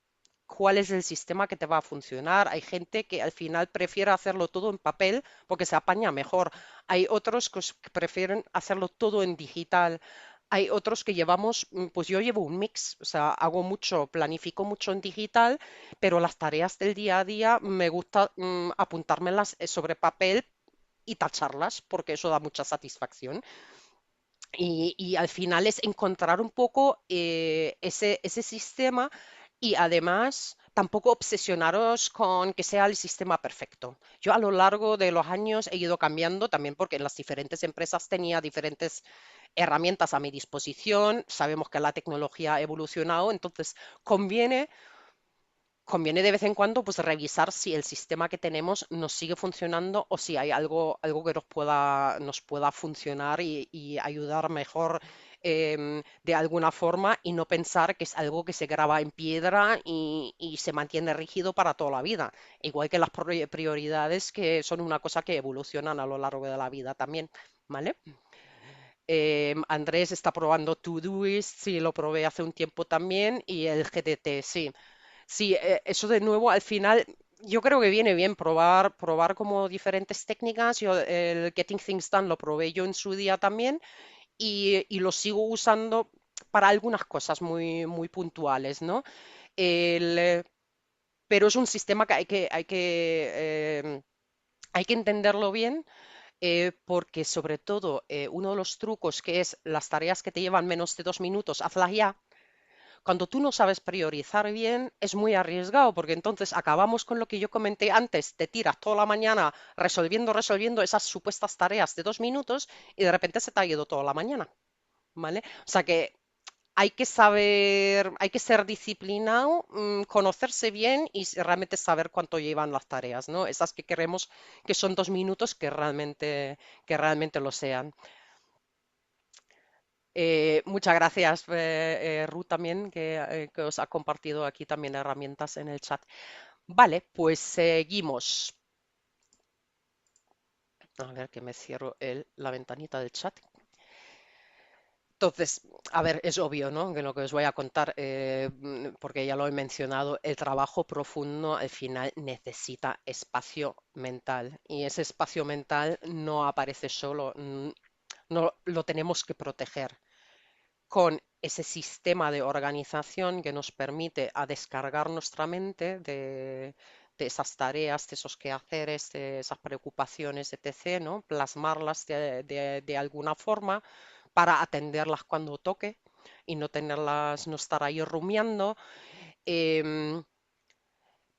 cuál es el sistema que te va a funcionar. Hay gente que al final prefiere hacerlo todo en papel porque se apaña mejor. Hay otros que prefieren hacerlo todo en digital. Hay otros que llevamos, pues yo llevo un mix, o sea, hago mucho, planifico mucho en digital, pero las tareas del día a día me gusta apuntármelas sobre papel y tacharlas, porque eso da mucha satisfacción. Y al final es encontrar un poco ese sistema y además tampoco obsesionaros con que sea el sistema perfecto. Yo a lo largo de los años he ido cambiando también porque en las diferentes empresas tenía diferentes herramientas a mi disposición. Sabemos que la tecnología ha evolucionado, entonces conviene conviene de vez en cuando pues revisar si el sistema que tenemos nos sigue funcionando o si hay algo que nos pueda funcionar y ayudar mejor de alguna forma y no pensar que es algo que se graba en piedra y se mantiene rígido para toda la vida. Igual que las prioridades que son una cosa que evolucionan a lo largo de la vida también, ¿vale? Andrés está probando Todoist, sí, lo probé hace un tiempo también, y el GTT, sí. Sí, eso de nuevo al final yo creo que viene bien probar como diferentes técnicas. Yo el Getting Things Done lo probé yo en su día también y lo sigo usando para algunas cosas muy puntuales, ¿no? El, eh, pero es un sistema que hay que entenderlo bien porque sobre todo uno de los trucos que es las tareas que te llevan menos de 2 minutos, hazlas ya. Cuando tú no sabes priorizar bien, es muy arriesgado, porque entonces acabamos con lo que yo comenté antes, te tiras toda la mañana resolviendo esas supuestas tareas de 2 minutos y de repente se te ha ido toda la mañana, ¿vale? O sea que hay que saber, hay que ser disciplinado, conocerse bien y realmente saber cuánto llevan las tareas, ¿no? Esas que queremos que son 2 minutos que realmente lo sean. Muchas gracias, Ruth, también, que os ha compartido aquí también herramientas en el chat. Vale, pues seguimos. A ver que me cierro la ventanita del chat. Entonces, a ver, es obvio, ¿no? Que lo que os voy a contar, porque ya lo he mencionado, el trabajo profundo al final necesita espacio mental y ese espacio mental no aparece solo, no lo tenemos que proteger con ese sistema de organización que nos permite a descargar nuestra mente de esas tareas, de esos quehaceres, de esas preocupaciones, etc., ¿no? Plasmarlas de alguna forma para atenderlas cuando toque y no tenerlas, no estar ahí rumiando. em,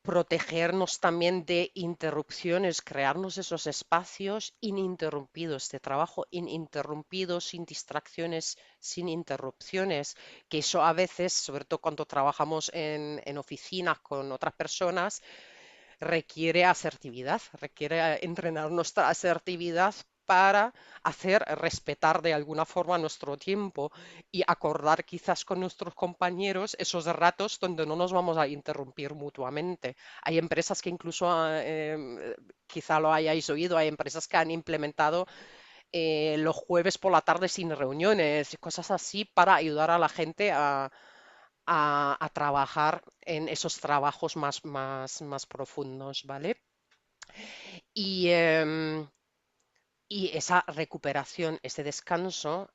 Protegernos también de interrupciones, crearnos esos espacios ininterrumpidos, de trabajo ininterrumpido, sin distracciones, sin interrupciones, que eso a veces, sobre todo cuando trabajamos en oficinas con otras personas, requiere asertividad, requiere entrenar nuestra asertividad para hacer respetar de alguna forma nuestro tiempo y acordar quizás con nuestros compañeros esos ratos donde no nos vamos a interrumpir mutuamente. Hay empresas que incluso, quizá lo hayáis oído, hay empresas que han implementado los jueves por la tarde sin reuniones, cosas así para ayudar a la gente a trabajar en esos trabajos más profundos, ¿vale? Y, y esa recuperación, ese descanso,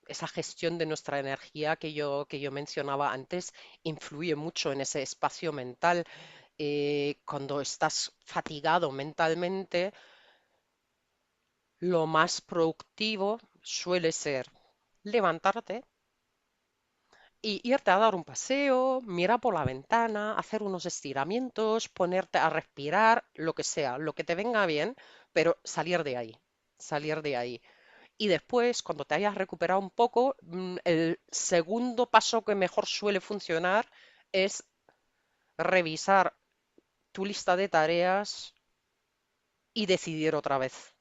esa gestión de nuestra energía que yo mencionaba antes, influye mucho en ese espacio mental. Cuando estás fatigado mentalmente, lo más productivo suele ser levantarte y irte a dar un paseo, mirar por la ventana, hacer unos estiramientos, ponerte a respirar, lo que sea, lo que te venga bien, pero salir de ahí, salir de ahí. Y después, cuando te hayas recuperado un poco, el segundo paso que mejor suele funcionar es revisar tu lista de tareas y decidir otra vez.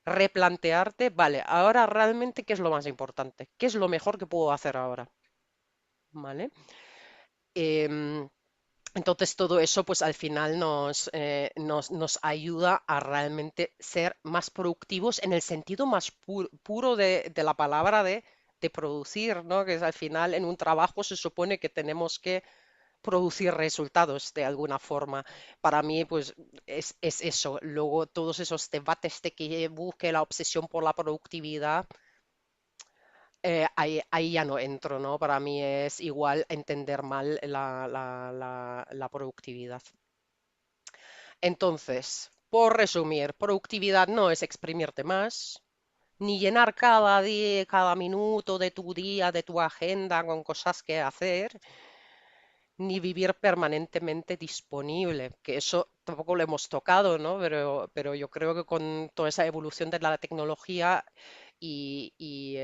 Replantearte, vale, ahora realmente qué es lo más importante, qué es lo mejor que puedo hacer ahora, ¿vale? Em, Entonces todo eso pues al final nos ayuda a realmente ser más productivos en el sentido más puro de la palabra de producir, ¿no? Que es al final en un trabajo se supone que tenemos que producir resultados de alguna forma. Para mí pues es eso. Luego todos esos debates de que busque la obsesión por la productividad, ahí ya no entro, ¿no? Para mí es igual entender mal la productividad. Entonces, por resumir, productividad no es exprimirte más, ni llenar cada día, cada minuto de tu día, de tu agenda con cosas que hacer, ni vivir permanentemente disponible, que eso tampoco lo hemos tocado, ¿no? Pero yo creo que con toda esa evolución de la tecnología y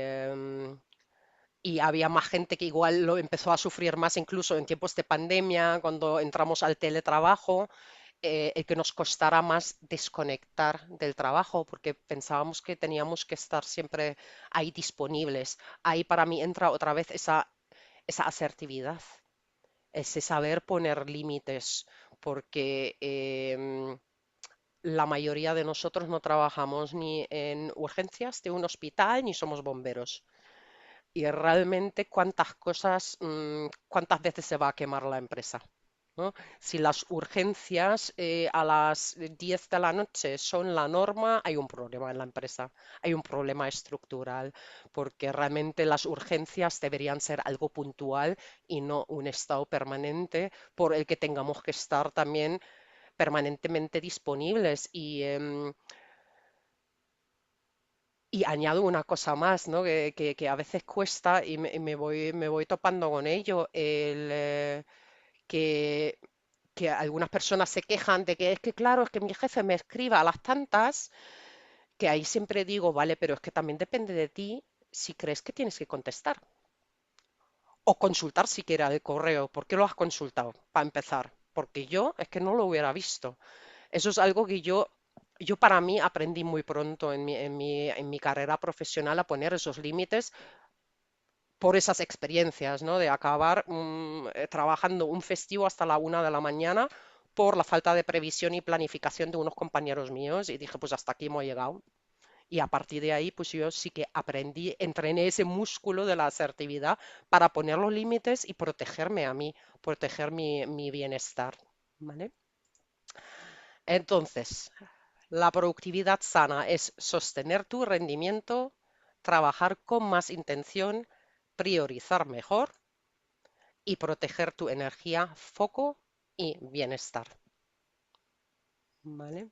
había más gente que igual lo empezó a sufrir más incluso en tiempos de pandemia, cuando entramos al teletrabajo, el que nos costara más desconectar del trabajo, porque pensábamos que teníamos que estar siempre ahí disponibles. Ahí para mí entra otra vez esa asertividad, ese saber poner límites, porque la mayoría de nosotros no trabajamos ni en urgencias de un hospital ni somos bomberos. Y realmente cuántas cosas, cuántas veces se va a quemar la empresa, ¿no? Si las urgencias a las 10 de la noche son la norma, hay un problema en la empresa, hay un problema estructural, porque realmente las urgencias deberían ser algo puntual y no un estado permanente por el que tengamos que estar también permanentemente disponibles. Y añado una cosa más, ¿no? Que a veces cuesta y me voy topando con ello, que, que algunas personas se quejan de que es que, claro, es que mi jefe me escriba a las tantas, que ahí siempre digo, vale, pero es que también depende de ti si crees que tienes que contestar o consultar siquiera el correo. ¿Por qué lo has consultado? Para empezar, porque yo es que no lo hubiera visto. Eso es algo que yo para mí aprendí muy pronto en mi carrera profesional a poner esos límites por esas experiencias, ¿no? De acabar trabajando un festivo hasta la 1 de la mañana por la falta de previsión y planificación de unos compañeros míos y dije, pues hasta aquí hemos llegado Y a partir de ahí, pues yo sí que aprendí, entrené ese músculo de la asertividad para poner los límites y protegerme a mí, proteger mi bienestar, ¿vale? Entonces, la productividad sana es sostener tu rendimiento, trabajar con más intención, priorizar mejor y proteger tu energía, foco y bienestar, ¿vale?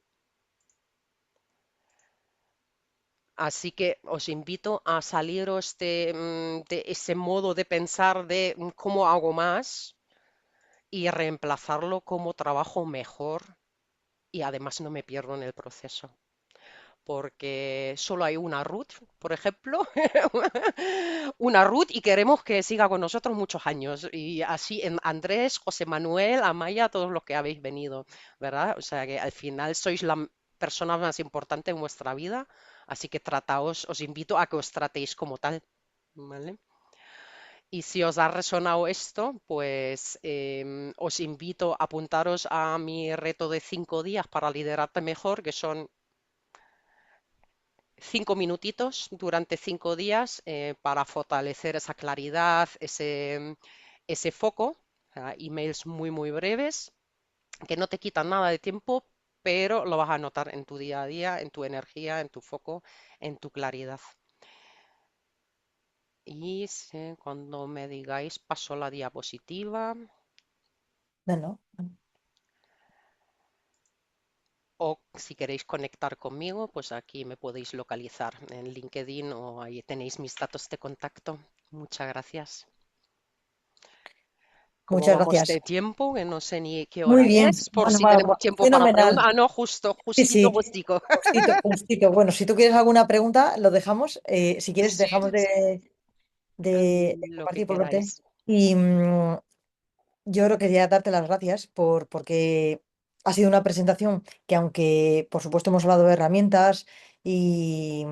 Así que os invito a saliros de ese modo de pensar de cómo hago más y reemplazarlo como trabajo mejor y además no me pierdo en el proceso. Porque solo hay una Ruth, por ejemplo, una Ruth y queremos que siga con nosotros muchos años. Y así en Andrés, José Manuel, Amaya, todos los que habéis venido, ¿verdad? O sea que al final sois la persona más importante en vuestra vida, así que trataos, os invito a que os tratéis como tal, ¿vale? Y si os ha resonado esto, pues os invito a apuntaros a mi reto de 5 días para liderarte mejor, que son 5 minutitos durante 5 días para fortalecer esa claridad, ese foco. O sea, emails muy, muy breves que no te quitan nada de tiempo, pero lo vas a notar en tu día a día, en tu energía, en tu foco, en tu claridad. Y cuando me digáis, paso la diapositiva. No, no. O si queréis conectar conmigo, pues aquí me podéis localizar en LinkedIn o ahí tenéis mis datos de contacto. Muchas gracias. ¿Cómo Muchas vamos de gracias. tiempo? Que no sé ni qué Muy hora bien. es, por Bueno, si tenemos tiempo para preguntar. fenomenal. Ah, no, justo, Sí, justito, sí. justico. Justito, justito. Bueno, si tú quieres alguna pregunta, lo dejamos. Si quieres, Sí, dejamos de lo que compartir por verte. queráis. Y yo creo que quería darte las gracias porque ha sido una presentación que, aunque por supuesto hemos hablado de herramientas y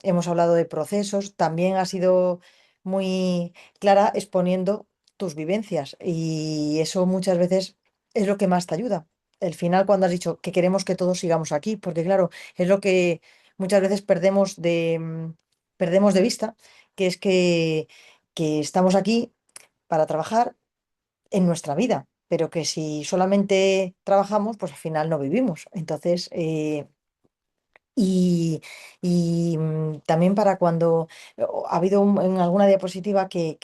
hemos hablado de procesos, también ha sido muy clara exponiendo tus vivencias. Y eso muchas veces es lo que más te ayuda. El final, cuando has dicho que queremos que todos sigamos aquí, porque claro, es lo que muchas veces perdemos de vista, que es que estamos aquí para trabajar en nuestra vida, pero que si solamente trabajamos, pues al final no vivimos. Entonces, y, también para cuando ha habido en alguna diapositiva que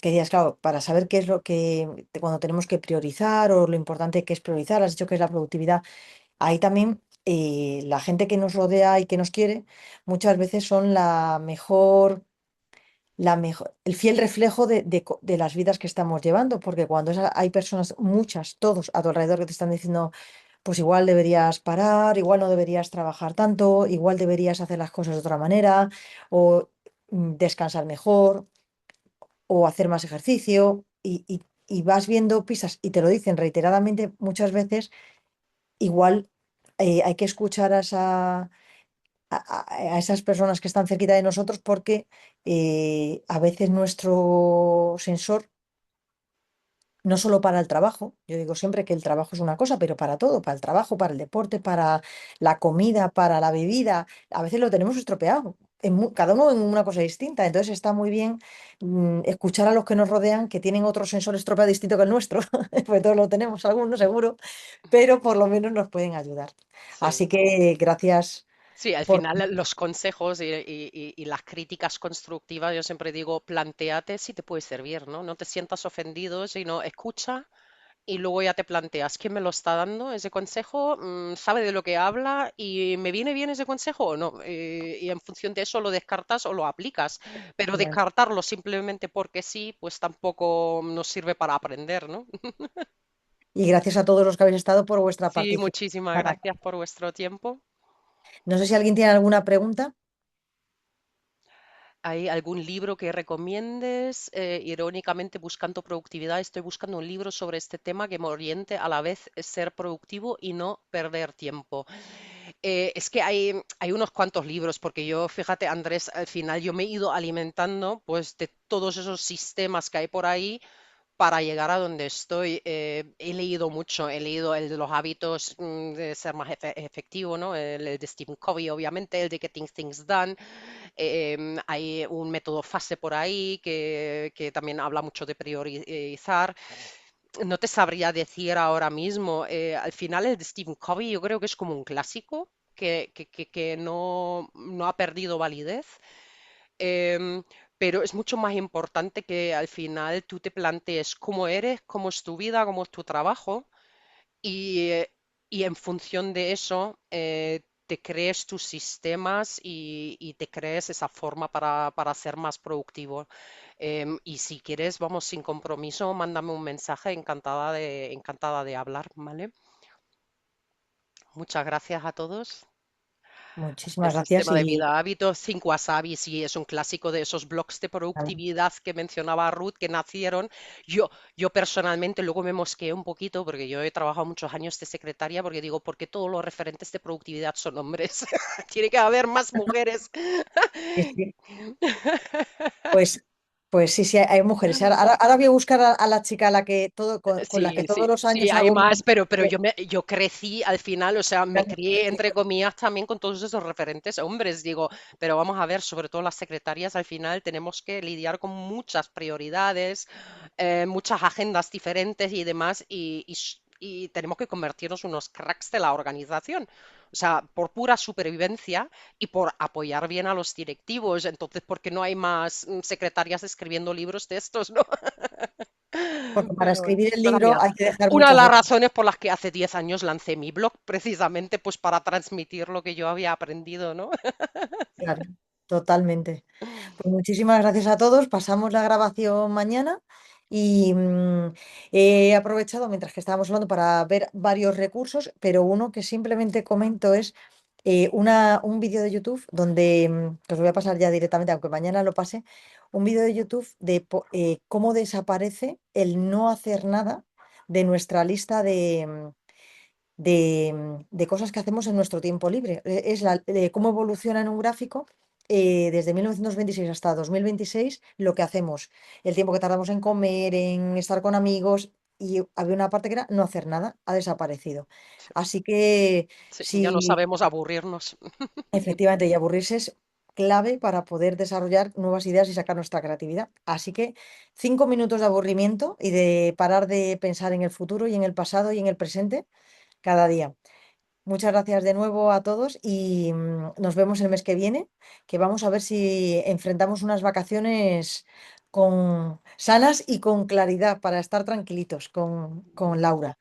decías, claro, para saber qué es lo que cuando tenemos que priorizar o lo importante que es priorizar, has dicho que es la productividad, ahí también la gente que nos rodea y que nos quiere muchas veces son el fiel reflejo de las vidas que estamos llevando, porque cuando hay personas, muchas, todos a tu alrededor que te están diciendo, pues igual deberías parar, igual no deberías trabajar tanto, igual deberías hacer las cosas de otra manera, o descansar mejor, o hacer más ejercicio, y vas viendo pisas y te lo dicen reiteradamente muchas veces, igual hay que escuchar a esas personas que están cerquita de nosotros porque a veces nuestro sensor, no solo para el trabajo, yo digo siempre que el trabajo es una cosa, pero para todo, para el trabajo, para el deporte, para la comida, para la bebida, a veces lo tenemos estropeado, cada uno en una cosa distinta, entonces está muy bien escuchar a los que nos rodean que tienen otro sensor estropeado distinto que el nuestro, pues todos lo tenemos, algunos seguro, pero por lo menos nos pueden ayudar. Sí. Así que gracias Sí, al por... final los consejos y las críticas constructivas, yo siempre digo, plantéate si te puede servir, ¿no? No te sientas ofendido, sino escucha y luego ya te planteas, ¿quién me lo está dando ese consejo? ¿Sabe de lo que habla? ¿Y me viene bien ese consejo o no? Y en función de eso lo descartas o lo aplicas. Pero descartarlo simplemente porque sí, pues tampoco nos sirve para aprender, ¿no? Y gracias a todos los que habéis estado por vuestra Sí, participación. muchísimas gracias por vuestro tiempo. No sé si alguien tiene alguna pregunta. ¿Hay algún libro que recomiendes? Irónicamente, buscando productividad, estoy buscando un libro sobre este tema que me oriente a la vez ser productivo y no perder tiempo. Es que hay unos cuantos libros, porque yo, fíjate, Andrés, al final yo me he ido alimentando pues de todos esos sistemas que hay por ahí para llegar a donde estoy. He leído mucho, he leído el de los hábitos de ser más efectivo, ¿no? El de Stephen Covey, obviamente, el de Getting Things Done. Hay un método FASE por ahí que también habla mucho de priorizar. No te sabría decir ahora mismo. Al final el de Stephen Covey yo creo que es como un clásico que no ha perdido validez. Em, pero es mucho más importante que al final tú te plantees cómo eres, cómo es tu vida, cómo es tu trabajo y en función de eso te crees tus sistemas y te crees esa forma para ser más productivo. Y si quieres, vamos sin compromiso, mándame un mensaje, encantada de hablar, ¿vale? Muchas gracias a todos. El Muchísimas gracias sistema de y vida hábitos, 5 wasabi, sí, es un clásico de esos blogs de productividad que mencionaba Ruth, que nacieron. Yo personalmente luego me mosqueé un poquito porque yo he trabajado muchos años de secretaria porque digo, ¿por qué todos los referentes de productividad son hombres? Tiene que haber más mujeres. sí, sí. Pues, pues sí, sí, hay mujeres. Ahora voy a buscar a la chica a la que con la que Sí, todos sí, los sí, años hay hago más, pero eh, yo crecí al final, o sea, me crié entre comillas también con todos esos referentes hombres, digo, pero vamos a ver, sobre todo las secretarias, al final tenemos que lidiar con muchas prioridades, muchas agendas diferentes y demás, y tenemos que convertirnos en unos cracks de la organización. O sea, por pura supervivencia y por apoyar bien a los directivos. Entonces, ¿por qué no hay más secretarias escribiendo libros de estos, no? porque para Pero bueno, escribir el esa es la libro mía. hay que dejar Una de muchas las horas. razones por las que hace 10 años lancé mi blog, precisamente pues para transmitir lo que yo había aprendido, ¿no? Claro, totalmente. Pues muchísimas gracias a todos. Pasamos la grabación mañana y he aprovechado mientras que estábamos hablando para ver varios recursos, pero uno que simplemente comento es un vídeo de YouTube donde, que os voy a pasar ya directamente, aunque mañana lo pase, un vídeo de YouTube de cómo desaparece el no hacer nada de nuestra lista de cosas que hacemos en nuestro tiempo libre. Es cómo evoluciona en un gráfico desde 1926 hasta 2026 lo que hacemos, el tiempo que tardamos en comer, en estar con amigos, y había una parte que era no hacer nada, ha desaparecido. Sí, Así que sí, ya no si sabemos aburrirnos. efectivamente y aburrirse es clave para poder desarrollar nuevas ideas y sacar nuestra creatividad. Así que 5 minutos de aburrimiento y de parar de pensar en el futuro y en el pasado y en el presente cada día. Muchas gracias de nuevo a todos y nos vemos el mes que viene, que vamos a ver si enfrentamos unas vacaciones con sanas y con claridad para estar tranquilitos con Laura.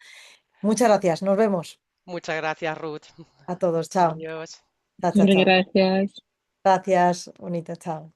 Muchas gracias, nos vemos Muchas gracias, Ruth. a todos. Chao. Adiós. Chao, chao, Hombre, chao. gracias. Gracias, bonita, chao.